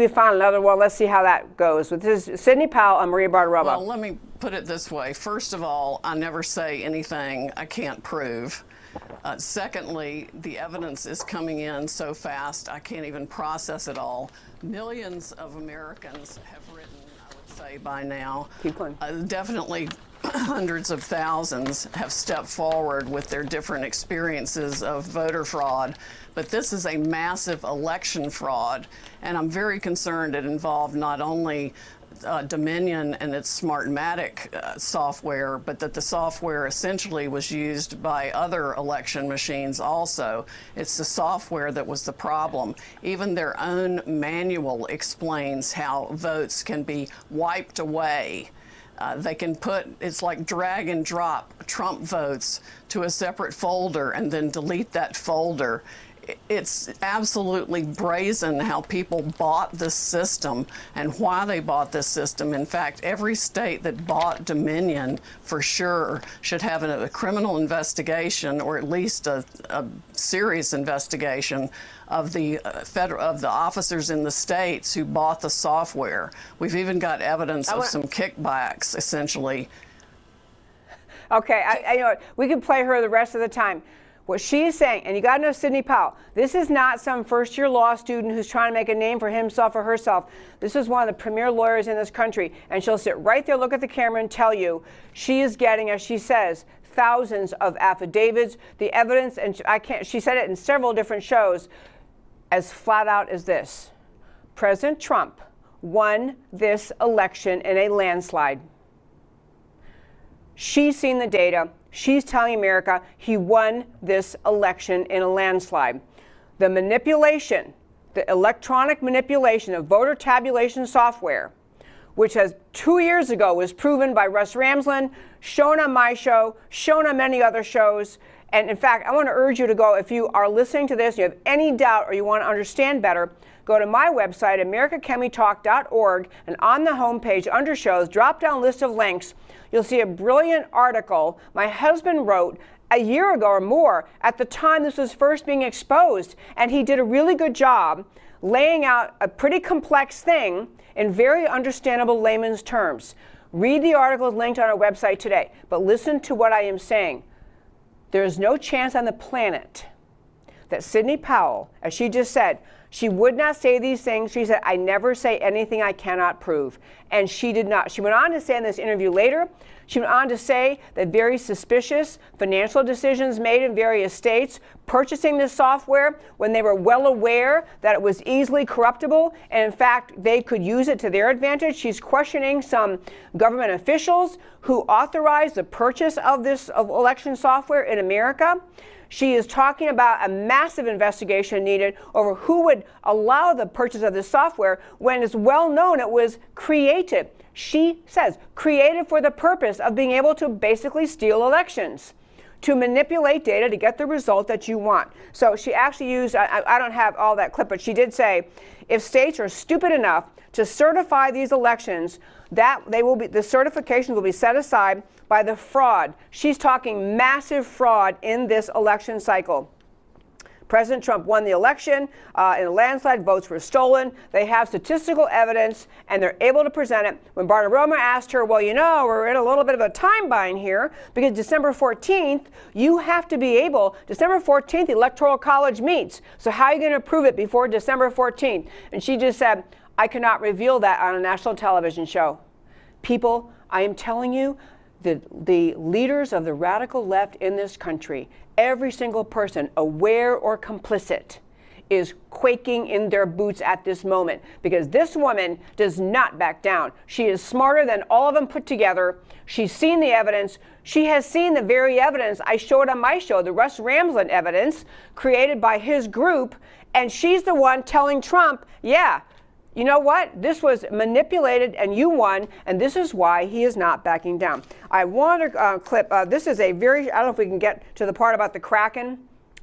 found another one. Let's see how that goes. With this, Sidney Powell and Maria Bartiromo. Well, let me put it this way. First of all, I never say anything I can't prove. Secondly, the evidence is coming in so fast, I can't even process it all. Millions of Americans have written, I would say by now. Keep going. Definitely hundreds of thousands have stepped forward with their different experiences of voter fraud. But this is a massive election fraud, and I'm very concerned it involved not only Dominion and its Smartmatic software, but that the software essentially was used by other election machines also. It's the software that was the problem. Even their own manual explains how votes can be wiped away. They can it's like drag and drop Trump votes to a separate folder and then delete that folder. It's absolutely brazen how people bought this system and why they bought this system. In fact, every state that bought Dominion for sure should have a criminal investigation, or at least a serious investigation of the officers in the states who bought the software. We've even got evidence of some kickbacks, essentially. Okay, I know we can play her the rest of the time. What she's saying, and you got to know Sidney Powell, this is not some first-year law student who's trying to make a name for himself or herself. This is one of the premier lawyers in this country, and she'll sit right there, look at the camera, and tell you she is getting, as she says, thousands of affidavits, the evidence, and she said it in several different shows, as flat out as this. President Trump won this election in a landslide. She's seen the data. She's telling America he won this election in a landslide. The manipulation, the electronic manipulation of voter tabulation software, which has 2 years ago was proven by Russ Ramsland, shown on my show, shown on many other shows. And in fact, I want to urge you to go, if you are listening to this, you have any doubt or you want to understand better, go to my website, americacanwetalk.org, and on the homepage under shows, drop down list of links, you'll see a brilliant article my husband wrote a year ago or more at the time this was first being exposed. And he did a really good job laying out a pretty complex thing in very understandable layman's terms. Read the article linked on our website today, but listen to what I am saying. There is no chance on the planet that Sidney Powell, as she just said, she would not say these things. She said, I never say anything I cannot prove. And she did not. She went on to say in this interview later, she went on to say that very suspicious financial decisions made in various states, purchasing this software when they were well aware that it was easily corruptible, and in fact, they could use it to their advantage. She's questioning some government officials who authorized the purchase of this election software in America. She is talking about a massive investigation needed over who would allow the purchase of this software when it's well known it was created. She says, created for the purpose of being able to basically steal elections, to manipulate data to get the result that you want. So she actually used, I don't have all that clip, but she did say, if states are stupid enough to certify these elections, that the certifications will be set aside by the fraud. She's talking massive fraud in this election cycle. President Trump won the election in a landslide. Votes were stolen. They have statistical evidence, and they're able to present it. When Bartiromo asked her, well, you know, we're in a little bit of a time bind here because December 14th, you have to be able, December 14th, the Electoral College meets. So how are you going to prove it before December 14th? And she just said, I cannot reveal that on a national television show. People, I am telling you, the leaders of the radical left in this country, every single person, aware or complicit, is quaking in their boots at this moment because this woman does not back down. She is smarter than all of them put together. She's seen the evidence. She has seen the very evidence I showed on my show, the Russ Ramsland evidence created by his group, and she's the one telling Trump, yeah, you know what? This was manipulated and you won, and this is why he is not backing down. I want to clip, this is a very, I don't know if we can get to the part about the Kraken, and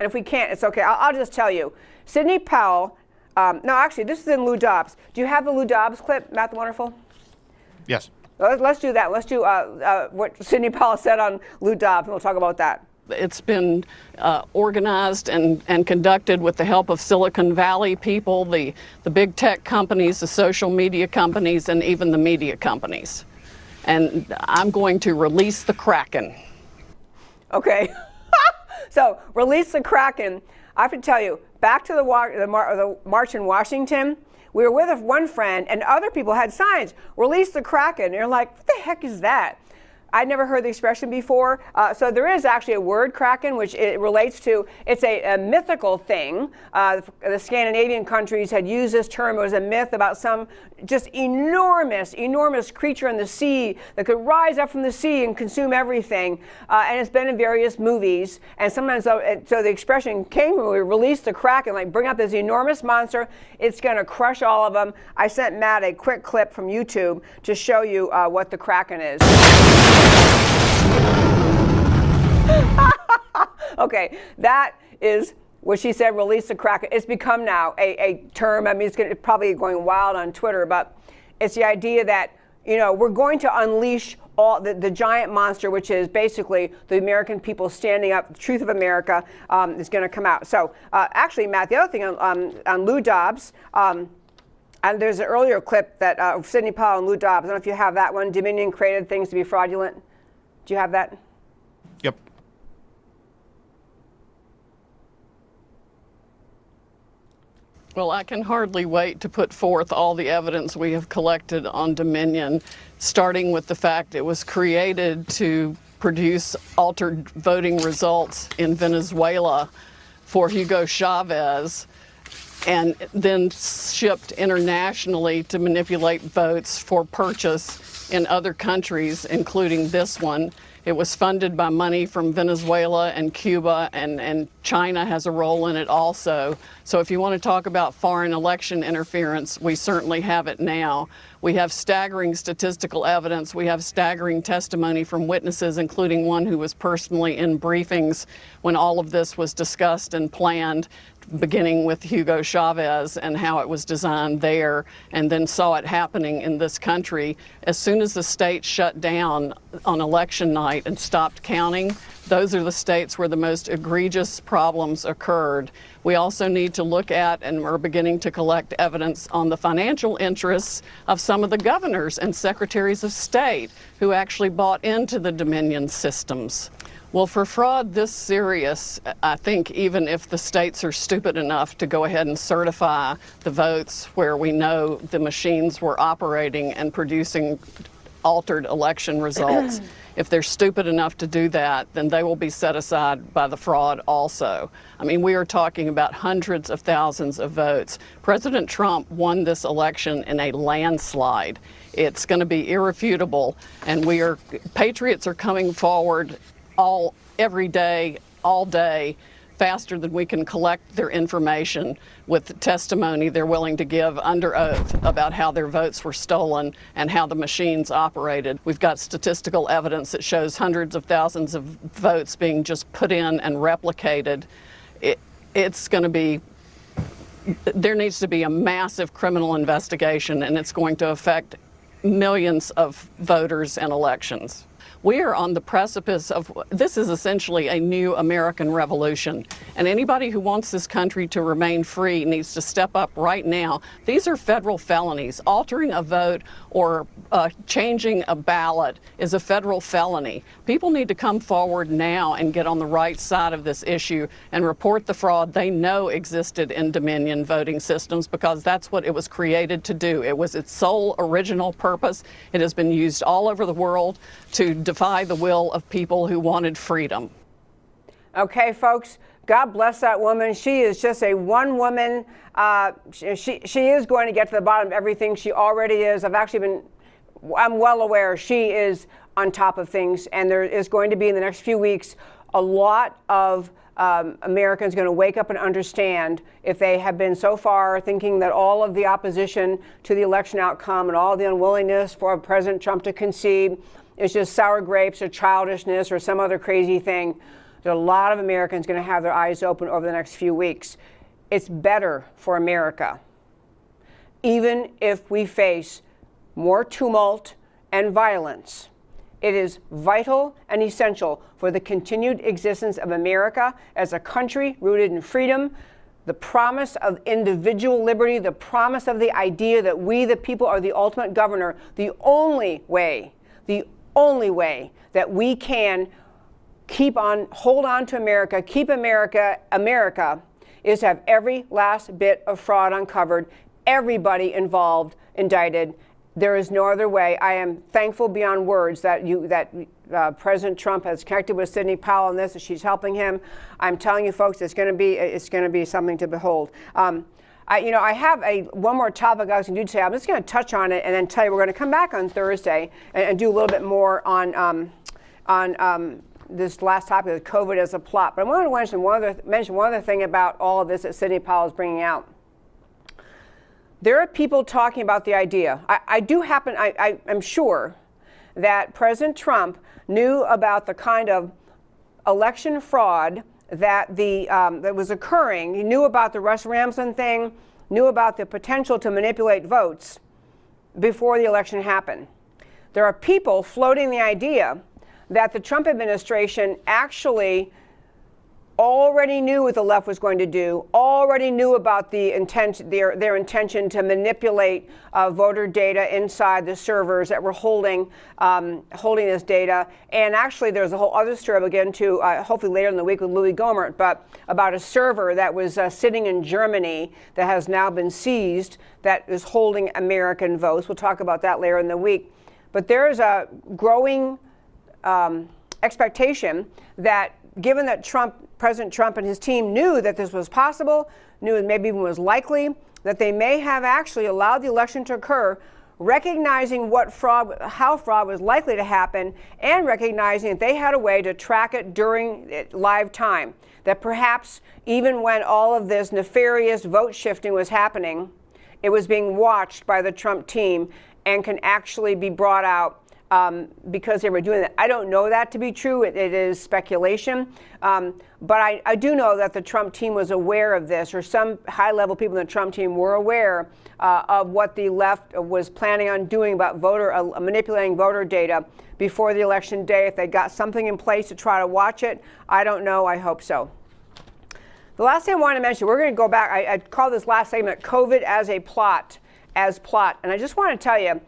if we can't, it's okay. I'll just tell you. Sidney Powell, no, actually, this is in Lou Dobbs. Do you have the Lou Dobbs clip, Matt the Wonderful? Yes. Let's do that. Let's do what Sidney Powell said on Lou Dobbs, and we'll talk about that. It's been organized and conducted with the help of Silicon Valley people, the big tech companies, the social media companies, and even the media companies. And I'm going to release the Kraken. Okay. So, release the Kraken. I have to tell you, back to the march in Washington, we were with one friend, and other people had signs, release the Kraken. And you're like, what the heck is that? I'd never heard the expression before. So there is actually a word, Kraken, which it relates to. It's a mythical thing. The Scandinavian countries had used this term. It was a myth about some just enormous creature in the sea that could rise up from the sea and consume everything. And it's been in various movies. And sometimes, so the expression came when we released the Kraken, like bring up this enormous monster. It's going to crush all of them. I sent Matt a quick clip from YouTube to show you what the Kraken is. Okay, that is what she said, release the Kraken. It's become now a term. I mean, it's probably going wild on Twitter, but it's the idea that, you know, we're going to unleash all the giant monster, which is basically the American people standing up. The truth of America is going to come out. So actually, Matt, the other thing on Lou Dobbs, and there's an earlier clip that of Sidney Powell and Lou Dobbs. I don't know if you have that one. Dominion created things to be fraudulent. Do you have that? Yep. Well, I can hardly wait to put forth all the evidence we have collected on Dominion, starting with the fact it was created to produce altered voting results in Venezuela for Hugo Chavez, and then shipped internationally to manipulate votes for purchase in other countries, including this one. It was funded by money from Venezuela and Cuba, and China has a role in it also. So if you want to talk about foreign election interference, we certainly have it now. We have staggering statistical evidence. We have staggering testimony from witnesses, including one who was personally in briefings when all of this was discussed and planned, beginning with Hugo Chavez and how it was designed there, and then saw it happening in this country. As soon as the state shut down on election night and stopped counting, those are the states where the most egregious problems occurred. We also need to look at, and we're beginning to collect evidence on the financial interests of some of the governors and secretaries of state who actually bought into the Dominion systems. Well, for fraud this serious, I think even if the states are stupid enough to go ahead and certify the votes where we know the machines were operating and producing altered election results, if they're stupid enough to do that, then they will be set aside by the fraud also. I mean, we are talking about hundreds of thousands of votes. President Trump won this election in a landslide. It's going to be irrefutable, and patriots are coming forward every day, all day, faster than we can collect their information with testimony they're willing to give under oath about how their votes were stolen and how the machines operated. We've got statistical evidence that shows hundreds of thousands of votes being just put in and replicated. It's going to be, there needs to be a massive criminal investigation, and it's going to affect millions of voters and elections. We are on the precipice of, this is essentially a new American revolution. And anybody who wants this country to remain free needs to step up right now. These are federal felonies. Altering a vote or changing a ballot is a federal felony. People need to come forward now and get on the right side of this issue and report the fraud they know existed in Dominion voting systems, because that's what it was created to do. It was its sole original purpose. It has been used all over the world to defy the will of people who wanted freedom. Okay, folks, God bless that woman. She is just a one woman. She is going to get to the bottom of everything. She already is. I'm well aware she is on top of things, and there is going to be in the next few weeks a lot of Americans going to wake up and understand, if they have been so far thinking that all of the opposition to the election outcome and all the unwillingness for President Trump to concede is just sour grapes or childishness or some other crazy thing. There are a lot of Americans going to have their eyes open over the next few weeks. It's better for America, even if we face more tumult and violence. It is vital and essential for the continued existence of America as a country rooted in freedom, the promise of individual liberty, the promise of the idea that we, the people, are the ultimate governor. The only way that we can hold on to America, keep America, is to have every last bit of fraud uncovered, everybody involved indicted. There is no other way. I am thankful beyond words that President Trump has connected with Sidney Powell on this, and she's helping him. I'm telling you, folks, it's going to be something to behold. I have one more topic I was going to do today. I'm just going to touch on it and then tell you we're going to come back on Thursday and do a little bit more on this last topic of COVID as a plot. But I want to mention one other thing about all of this that Sidney Powell is bringing out. There are people talking about the idea. I'm sure that President Trump knew about the kind of election fraud that was occurring. He knew about the Russ Ramsden thing, knew about the potential to manipulate votes before the election happened. There are people floating the idea that the Trump administration actually already knew what the left was going to do, already knew about their intention to manipulate voter data inside the servers that were holding this data. And actually, there's a whole other story we'll get into hopefully later in the week with Louis Gohmert, but about a server that was sitting in Germany that has now been seized that is holding American votes. We'll talk about that later in the week. But there is a growing expectation that, given that President Trump and his team knew that this was possible, knew it maybe even was likely, that they may have actually allowed the election to occur, recognizing how fraud was likely to happen, and recognizing that they had a way to track it during live time. That perhaps even when all of this nefarious vote shifting was happening, it was being watched by the Trump team and can actually be brought out because they were doing that. I don't know that to be true. It is speculation. But I do know that the Trump team was aware of this, or some high-level people in the Trump team were aware of what the left was planning on doing about manipulating voter data before the election day. If they got something in place to try to watch it, I don't know. I hope so. The last thing I want to mention, we're going to go back. I call this last segment COVID as a plot, And I just want to tell you,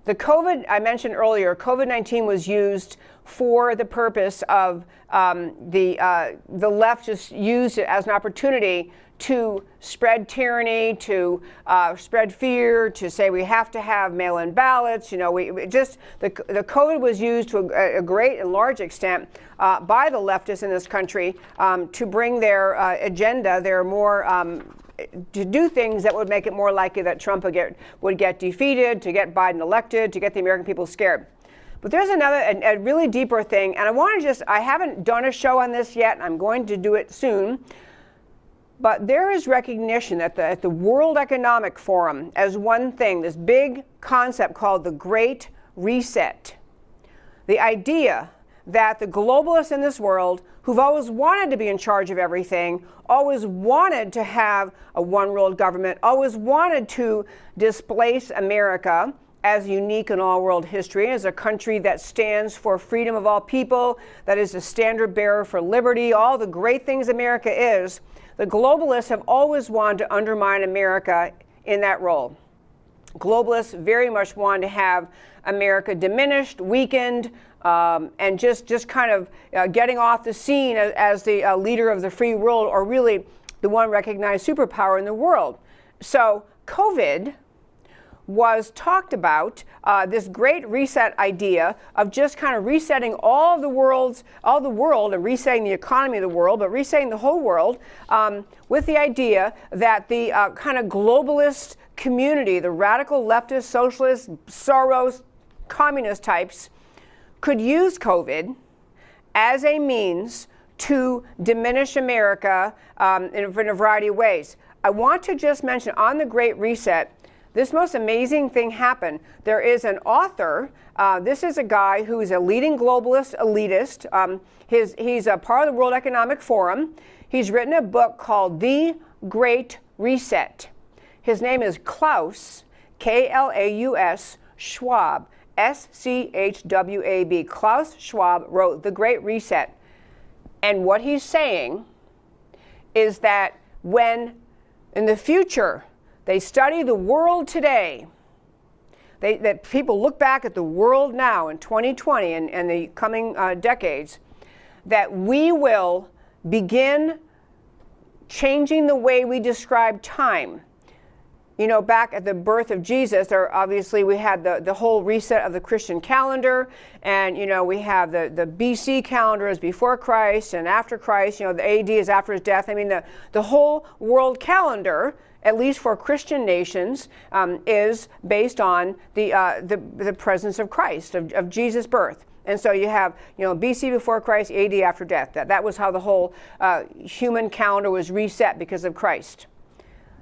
the COVID I mentioned earlier, COVID-19 was used for the purpose of the left just used it as an opportunity to spread tyranny, to spread fear, to say we have to have mail-in ballots. The COVID was used to a great and large extent by the leftists in this country to bring their agenda, their more to do things that would make it more likely that Trump would get defeated, to get Biden elected, to get the American people scared. But there's a really deeper thing, and I haven't done a show on this yet, and I'm going to do it soon. But there is recognition at the World Economic Forum as one thing, this big concept called the Great Reset. The idea that the globalists in this world, who've always wanted to be in charge of everything, always wanted to have a one world government, always wanted to displace America as unique in all world history, as a country that stands for freedom of all people, that is a standard bearer for liberty, all the great things America is. The globalists have always wanted to undermine America in that role. Globalists very much want to have America diminished, weakened, and just kind of getting off the scene as the leader of the free world, or really the one recognized superpower in the world. So COVID was talked about, this great reset idea of just kind of resetting all the world and resetting the economy of the world, but resetting the whole world, with the idea that the kind of globalist community, the radical leftist, socialist, Soros, communist types, could use COVID as a means to diminish America in a variety of ways. I want to just mention on the Great Reset, this most amazing thing happened. There is an author. This is a guy who is a leading globalist elitist. He's a part of the World Economic Forum. He's written a book called The Great Reset. His name is Klaus, K-L-A-U-S, Schwab, S-C-H-W-A-B. Klaus Schwab wrote The Great Reset. And what he's saying is that when in the future they study the world today, that people look back at the world now in 2020 and the coming decades, that we will begin changing the way we describe time. You know, back at the birth of Jesus, obviously we had the whole reset of the Christian calendar, and you know, we have the BC calendar is before Christ and after Christ. You know, the AD is after his death. I mean, the whole world calendar, at least for Christian nations, is based on the presence of Christ, of Jesus' birth. And so you have, you know, BC before Christ, AD after death. That was how the whole human calendar was reset because of Christ.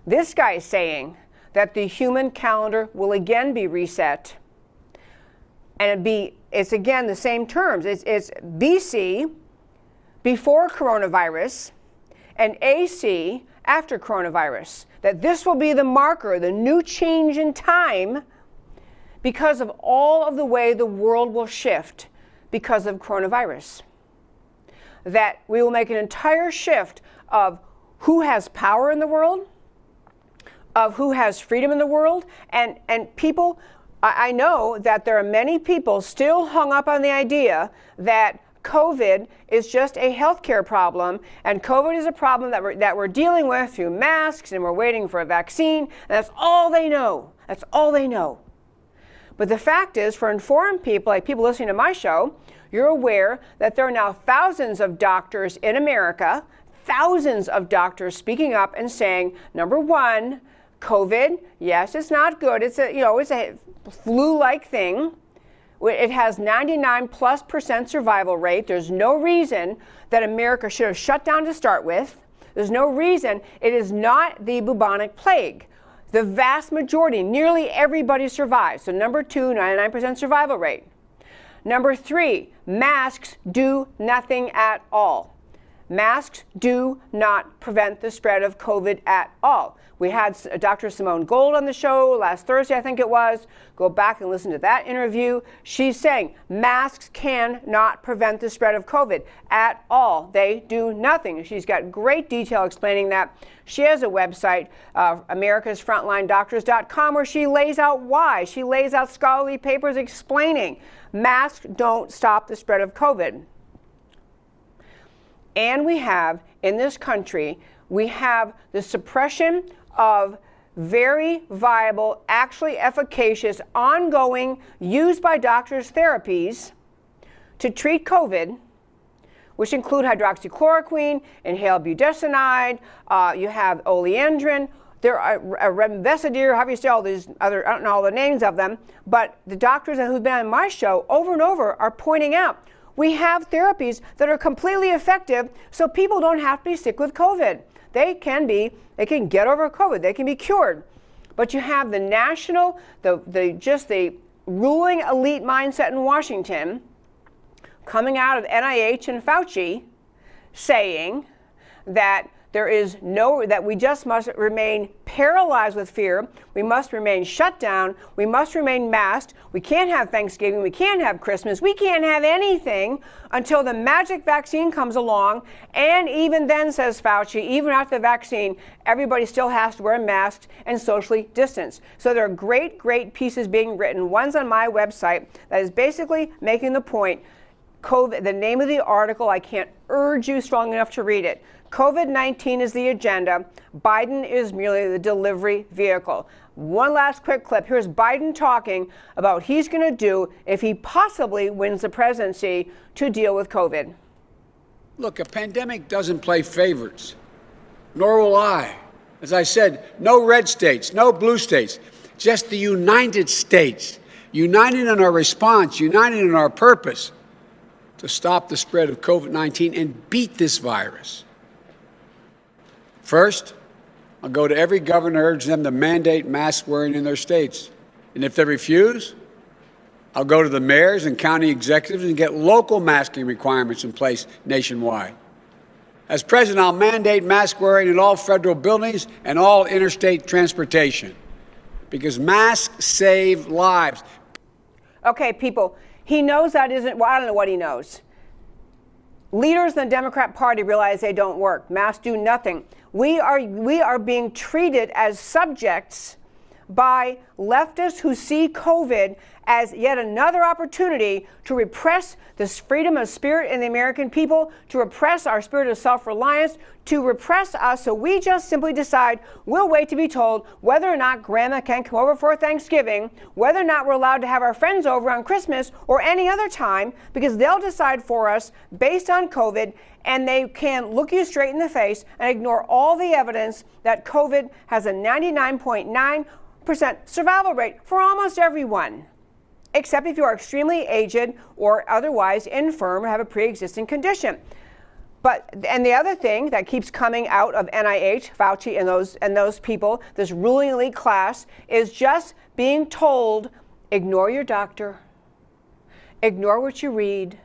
This guy is saying that the human calendar will again be reset, and it's again the same terms. It's BC before coronavirus and AC after coronavirus. That this will be the marker, the new change in time, because of all of the way the world will shift because of coronavirus. That we will make an entire shift of who has power in the world, of who has freedom in the world, and people, I know that there are many people still hung up on the idea that COVID is just a healthcare problem, and COVID is a problem that we're dealing with through masks, and we're waiting for a vaccine, and that's all they know. That's all they know. But the fact is, for informed people, like people listening to my show, you're aware that there are now thousands of doctors in America, thousands of doctors speaking up and saying, number one, COVID, yes, it's not good. It's a flu-like thing. It has 99+% survival rate. There's no reason that America should have shut down to start with. There's no reason. It is not the bubonic plague. The vast majority, nearly everybody survives. So number two, 99% survival rate. Number three, masks do nothing at all. Masks do not prevent the spread of COVID at all. We had Dr. Simone Gold on the show last Thursday, I think it was. Go back and listen to that interview. She's saying masks cannot prevent the spread of COVID at all. They do nothing. She's got great detail explaining that. She has a website, americasfrontlinedoctors.com, where she lays out why. She lays out scholarly papers explaining masks don't stop the spread of COVID. And we have, in this country, we have the suppression of very viable, actually efficacious, ongoing, used by doctors therapies to treat COVID, which include hydroxychloroquine, inhaled budesonide, you have oleandrin, there are remdesivir, however you say all these other, I don't know all the names of them, but the doctors who've been on my show over and over are pointing out we have therapies that are completely effective, so people don't have to be sick with COVID. They can get over COVID. They can be cured. But you have the national, the ruling elite mindset in Washington coming out of NIH and Fauci saying that There is that we just must remain paralyzed with fear. We must remain shut down. We must remain masked. We can't have Thanksgiving. We can't have Christmas. We can't have anything until the magic vaccine comes along. And even then, says Fauci, even after the vaccine, everybody still has to wear masks and socially distance. So there are great, great pieces being written. One's on my website that is basically making the point. COVID, the name of the article, I can't urge you strong enough to read it. COVID-19 is the agenda. Biden is merely the delivery vehicle. One last quick clip. Here's Biden talking about what he's going to do if he possibly wins the presidency to deal with COVID. Look, a pandemic doesn't play favorites, nor will I. As I said, no red states, no blue states, just the United States, united in our response, united in our purpose to stop the spread of COVID-19 and beat this virus. First, I'll go to every governor and urge them to mandate mask wearing in their states. And if they refuse, I'll go to the mayors and county executives and get local masking requirements in place nationwide. As president, I'll mandate mask wearing in all federal buildings and all interstate transportation, because masks save lives. Okay, people, he knows that isn't, well, I don't know what he knows. Leaders in the Democrat Party realize they don't work. Masks do nothing. We are being treated as subjects by leftists who see COVID as yet another opportunity to repress this freedom of spirit in the American people, to repress our spirit of self-reliance, to repress us. So we just simply decide we'll wait to be told whether or not grandma can come over for Thanksgiving, whether or not we're allowed to have our friends over on Christmas or any other time, because they'll decide for us based on COVID, and they can look you straight in the face and ignore all the evidence that COVID has a 99.9% survival rate for almost everyone, except if you are extremely aged or otherwise infirm or have a pre-existing condition. And the other thing that keeps coming out of NIH, Fauci, and those people, this ruling elite class, is just being told, ignore your doctor, ignore what you read,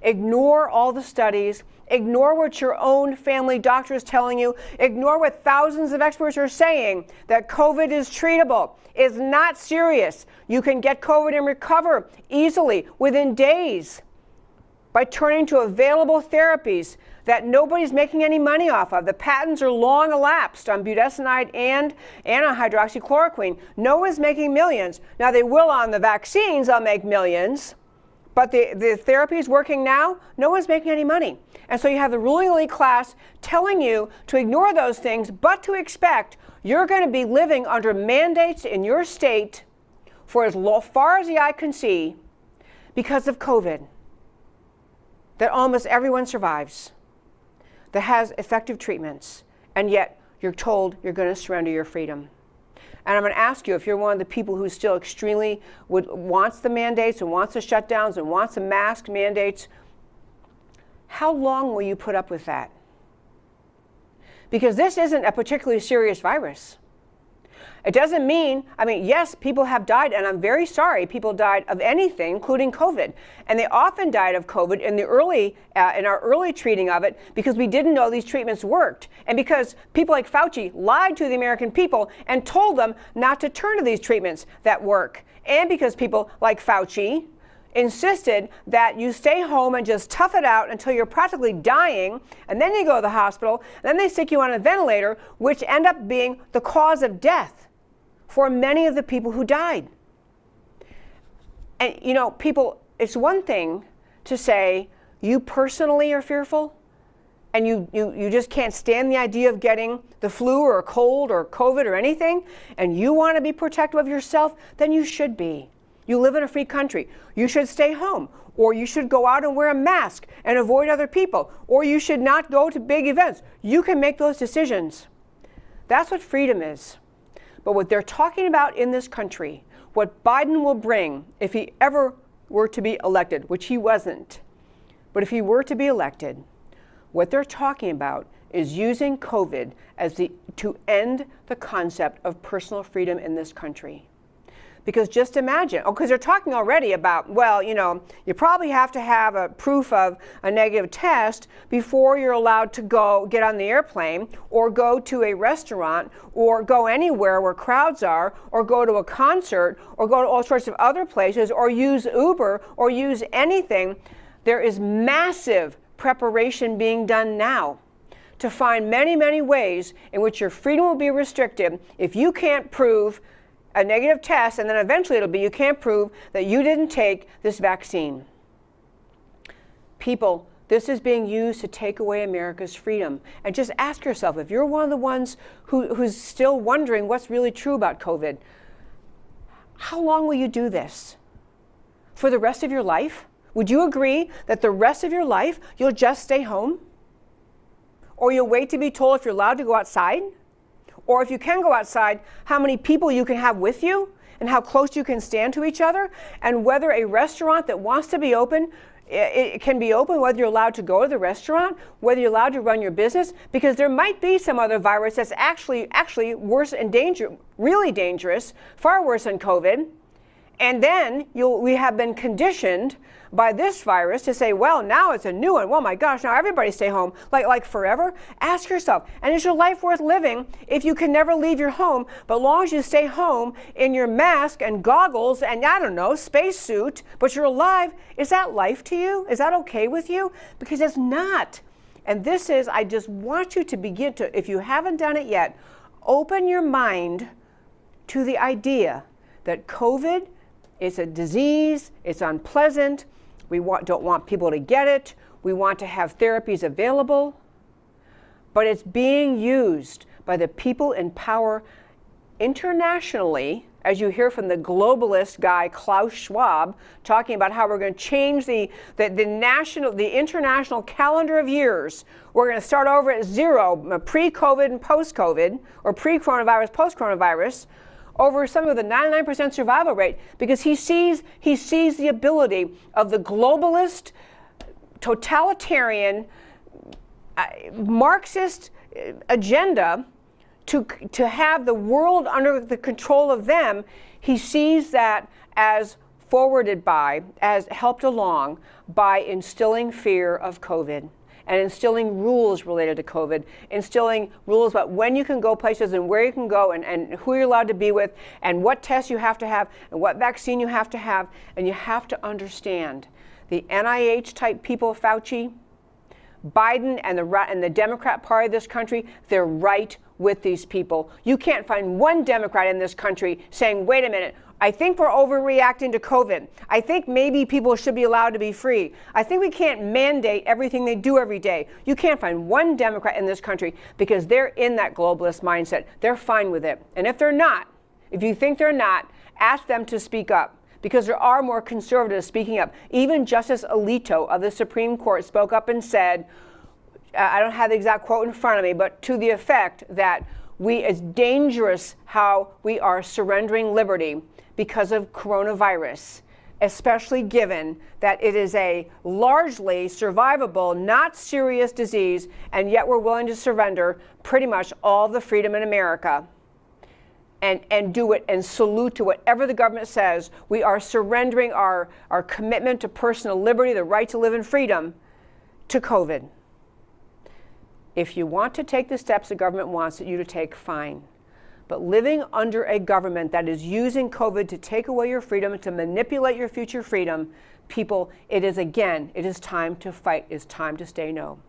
ignore all the studies, ignore what your own family doctor is telling you, ignore what thousands of experts are saying, that COVID is treatable. It's not serious. You can get COVID and recover easily within days by turning to available therapies that nobody's making any money off of. The patents are long elapsed on budesonide and on hydroxychloroquine. No one's making millions. Now they will on the vaccines, they'll make millions. But the therapy is working now, no one's making any money. And so you have the ruling elite class telling you to ignore those things, but to expect you're going to be living under mandates in your state for as far as the eye can see because of COVID, that almost everyone survives, that has effective treatments, and yet you're told you're going to surrender your freedom. And I'm going to ask you, if you're one of the people who still extremely wants the mandates and wants the shutdowns and wants the mask mandates, how long will you put up with that? Because this isn't a particularly serious virus. It doesn't mean, yes, people have died, and I'm very sorry people died of anything, including COVID. And they often died of COVID in our early treating of it because we didn't know these treatments worked. And because people like Fauci lied to the American people and told them not to turn to these treatments that work. And because people like Fauci insisted that you stay home and just tough it out until you're practically dying, and then you go to the hospital, and then they stick you on a ventilator, which end up being the cause of death for many of the people who died. And people, it's one thing to say you personally are fearful and you just can't stand the idea of getting the flu or a cold or COVID or anything, and you want to be protective of yourself, then you should be. You live in a free country. You should stay home, or you should go out and wear a mask and avoid other people, or you should not go to big events. You can make those decisions. That's what freedom is. But what they're talking about in this country, what Biden will bring if he ever were to be elected, which he wasn't, but if he were to be elected, what they're talking about is using COVID to end the concept of personal freedom in this country. Because just imagine, because they're talking already about, well, you probably have to have a proof of a negative test before you're allowed to go get on the airplane or go to a restaurant or go anywhere where crowds are or go to a concert or go to all sorts of other places or use Uber or use anything. There is massive preparation being done now to find many, many ways in which your freedom will be restricted if you can't prove a negative test, and then eventually it'll be you can't prove that you didn't take this vaccine. People, this is being used to take away America's freedom. And just ask yourself, if you're one of the ones who's still wondering what's really true about COVID, how long will you do this? For the rest of your life? Would you agree that the rest of your life you'll just stay home? Or you'll wait to be told if you're allowed to go outside? Or if you can go outside, how many people you can have with you and how close you can stand to each other, and whether a restaurant that wants to be open, it can be open, whether you're allowed to go to the restaurant, whether you're allowed to run your business, because there might be some other virus that's actually worse and really dangerous, far worse than COVID. And then we have been conditioned by this virus to say, well, now it's a new one. Well, my gosh, now everybody stay home, like forever. Ask yourself, and is your life worth living if you can never leave your home, but as long as you stay home in your mask and goggles and, I don't know, spacesuit, but you're alive, is that life to you? Is that okay with you? Because it's not. And this is, I just want you to begin to, if you haven't done it yet, open your mind to the idea that COVID is a disease, it's unpleasant, we don't want people to get it, we want to have therapies available, but it's being used by the people in power internationally, as you hear from the globalist guy Klaus Schwab talking about how we're going to change the international calendar of years. We're going to start over at zero, pre-COVID and post-COVID, or pre-coronavirus, post-coronavirus, over some of the 99% survival rate, because he sees the ability of the globalist, totalitarian, Marxist agenda to have the world under the control of them. He sees that as forwarded by, as helped along by instilling fear of COVID and instilling rules related to COVID, instilling rules about when you can go places and where you can go and who you're allowed to be with and what tests you have to have and what vaccine you have to have. And you have to understand the NIH type people, Fauci, Biden and the Democrat Party of this country, they're right with these people. You can't find one Democrat in this country saying, wait a minute, I think we're overreacting to COVID. I think maybe people should be allowed to be free. I think we can't mandate everything they do every day. You can't find one Democrat in this country because they're in that globalist mindset. They're fine with it. And if they're not, if you think they're not, ask them to speak up, because there are more conservatives speaking up. Even Justice Alito of the Supreme Court spoke up and said, I don't have the exact quote in front of me, but to the effect that it's dangerous how we are surrendering liberty because of coronavirus, especially given that it is a largely survivable, not serious disease, and yet we're willing to surrender pretty much all the freedom in America and do it and salute to whatever the government says. We are surrendering our commitment to personal liberty, the right to live in freedom, to COVID. If you want to take the steps the government wants you to take, fine. But living under a government that is using COVID to take away your freedom, to manipulate your future freedom, people, it is time to fight. It's time to say no.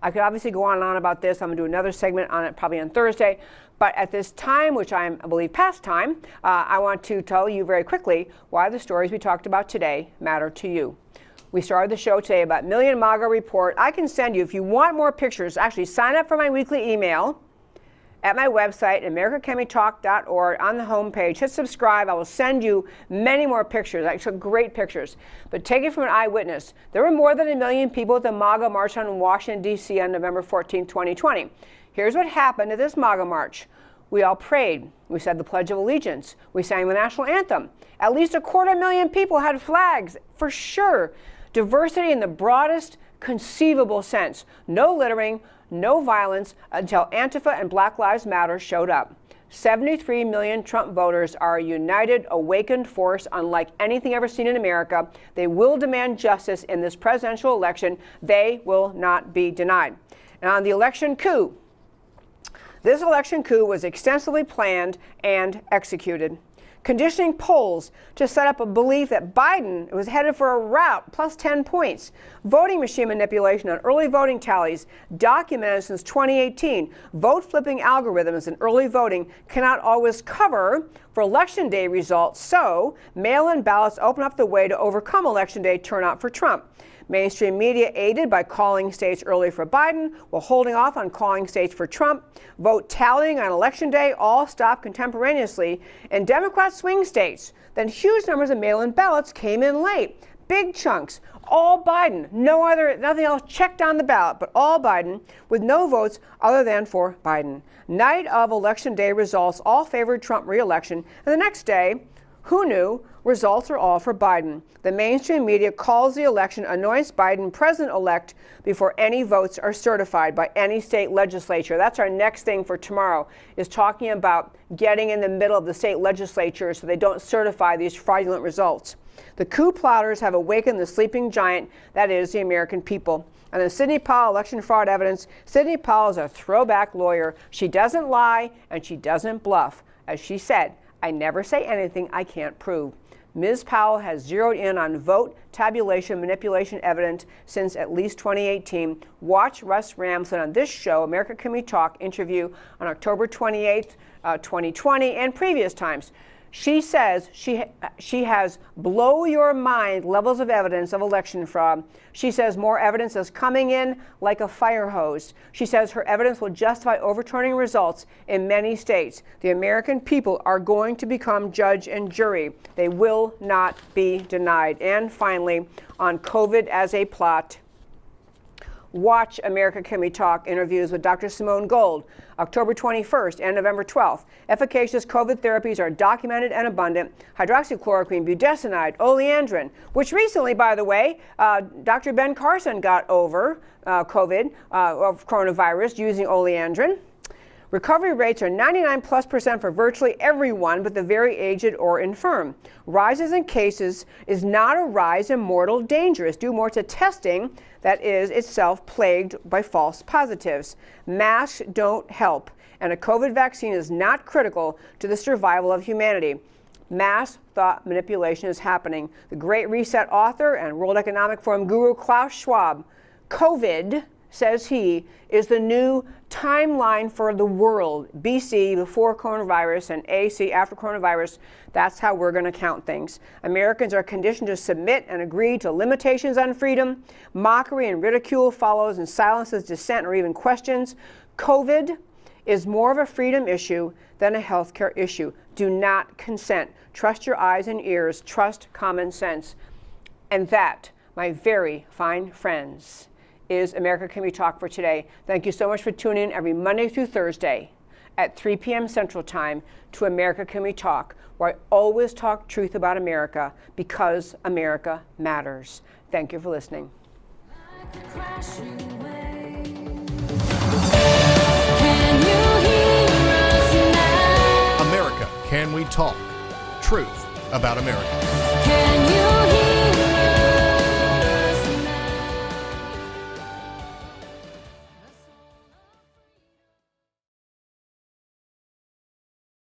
I could obviously go on and on about this. I'm going to do another segment on it probably on Thursday. But at this time, which I believe past time, I want to tell you very quickly why the stories we talked about today matter to you. We started the show today about Million MAGA Report. I can send you, if you want more pictures, actually sign up for my weekly email at my website, americacanwetalk.org, on the homepage. Hit subscribe. I will send you many more pictures, actually great pictures. But take it from an eyewitness. There were more than 1 million people at the MAGA March on Washington, D.C. on November 14, 2020. Here's what happened at this MAGA March. We all prayed. We said the Pledge of Allegiance. We sang the national anthem. At least 250,000 people had flags, for sure. Diversity in the broadest conceivable sense. No littering, no violence until Antifa and Black Lives Matter showed up. 73 million Trump voters are a united, awakened force unlike anything ever seen in America. They will demand justice in this presidential election. They will not be denied. And on the election coup, this election coup was extensively planned and executed, conditioning polls to set up a belief that Biden was headed for a rout plus 10 points. Voting machine manipulation on early voting tallies documented since 2018. Vote flipping algorithms in early voting cannot always cover for Election Day results, so mail-in ballots open up the way to overcome Election Day turnout for Trump. Mainstream media aided by calling states early for Biden while holding off on calling states for Trump. Vote tallying on Election Day all stopped contemporaneously in Democrat swing states. Then huge numbers of mail-in ballots came in late. Big chunks, all Biden, nothing else checked on the ballot, but all Biden with no votes other than for Biden. Night of Election Day results all favored Trump re-election, and the next day, who knew? Results are all for Biden. The mainstream media calls the election, anoints Biden president-elect before any votes are certified by any state legislature. That's our next thing for tomorrow, is talking about getting in the middle of the state legislature so they don't certify these fraudulent results. The coup plotters have awakened the sleeping giant that is the American people. And then Sidney Powell, election fraud evidence. Sidney Powell is a throwback lawyer. She doesn't lie and she doesn't bluff. As she said, I never say anything I can't prove. Ms. Powell has zeroed in on vote tabulation manipulation evidence since at least 2018. Watch Russ Ramsland on this show, America Can We Talk, interview on October 28th, 2020, and previous times. She says she has blow your mind levels of evidence of election fraud. She says more evidence is coming in like a fire hose. She says her evidence will justify overturning results in many states. The American people are going to become judge and jury. They will not be denied. And finally, on COVID as a plot, watch America Can We Talk interviews with Dr. Simone Gold, October 21st and November 12th. Efficacious COVID therapies are documented and abundant. Hydroxychloroquine, budesonide, oleandrin, which recently, by the way, Dr. Ben Carson got over COVID, of coronavirus, using oleandrin. Recovery rates are 99+% for virtually everyone but the very aged or infirm. Rises in cases is not a rise in mortal danger. It's due more to testing that is itself plagued by false positives. Masks don't help, and a COVID vaccine is not critical to the survival of humanity. Mass thought manipulation is happening. The Great Reset author and World Economic Forum guru Klaus Schwab, COVID, says he, is the new timeline for the world. BC, before coronavirus, and AC, after coronavirus. That's how we're going to count things. Americans are conditioned to submit and agree to limitations on freedom. Mockery and ridicule follows and silences dissent or even questions. COVID is more of a freedom issue than a healthcare issue. Do not consent. Trust your eyes and ears. Trust common sense. And that, my very fine friends, is America Can We Talk for today. Thank you so much for tuning in every Monday through Thursday at 3 p.m. Central Time to America Can We Talk, where I always talk truth about America because America matters. Thank you for listening. America Can We Talk? Truth about America. Can you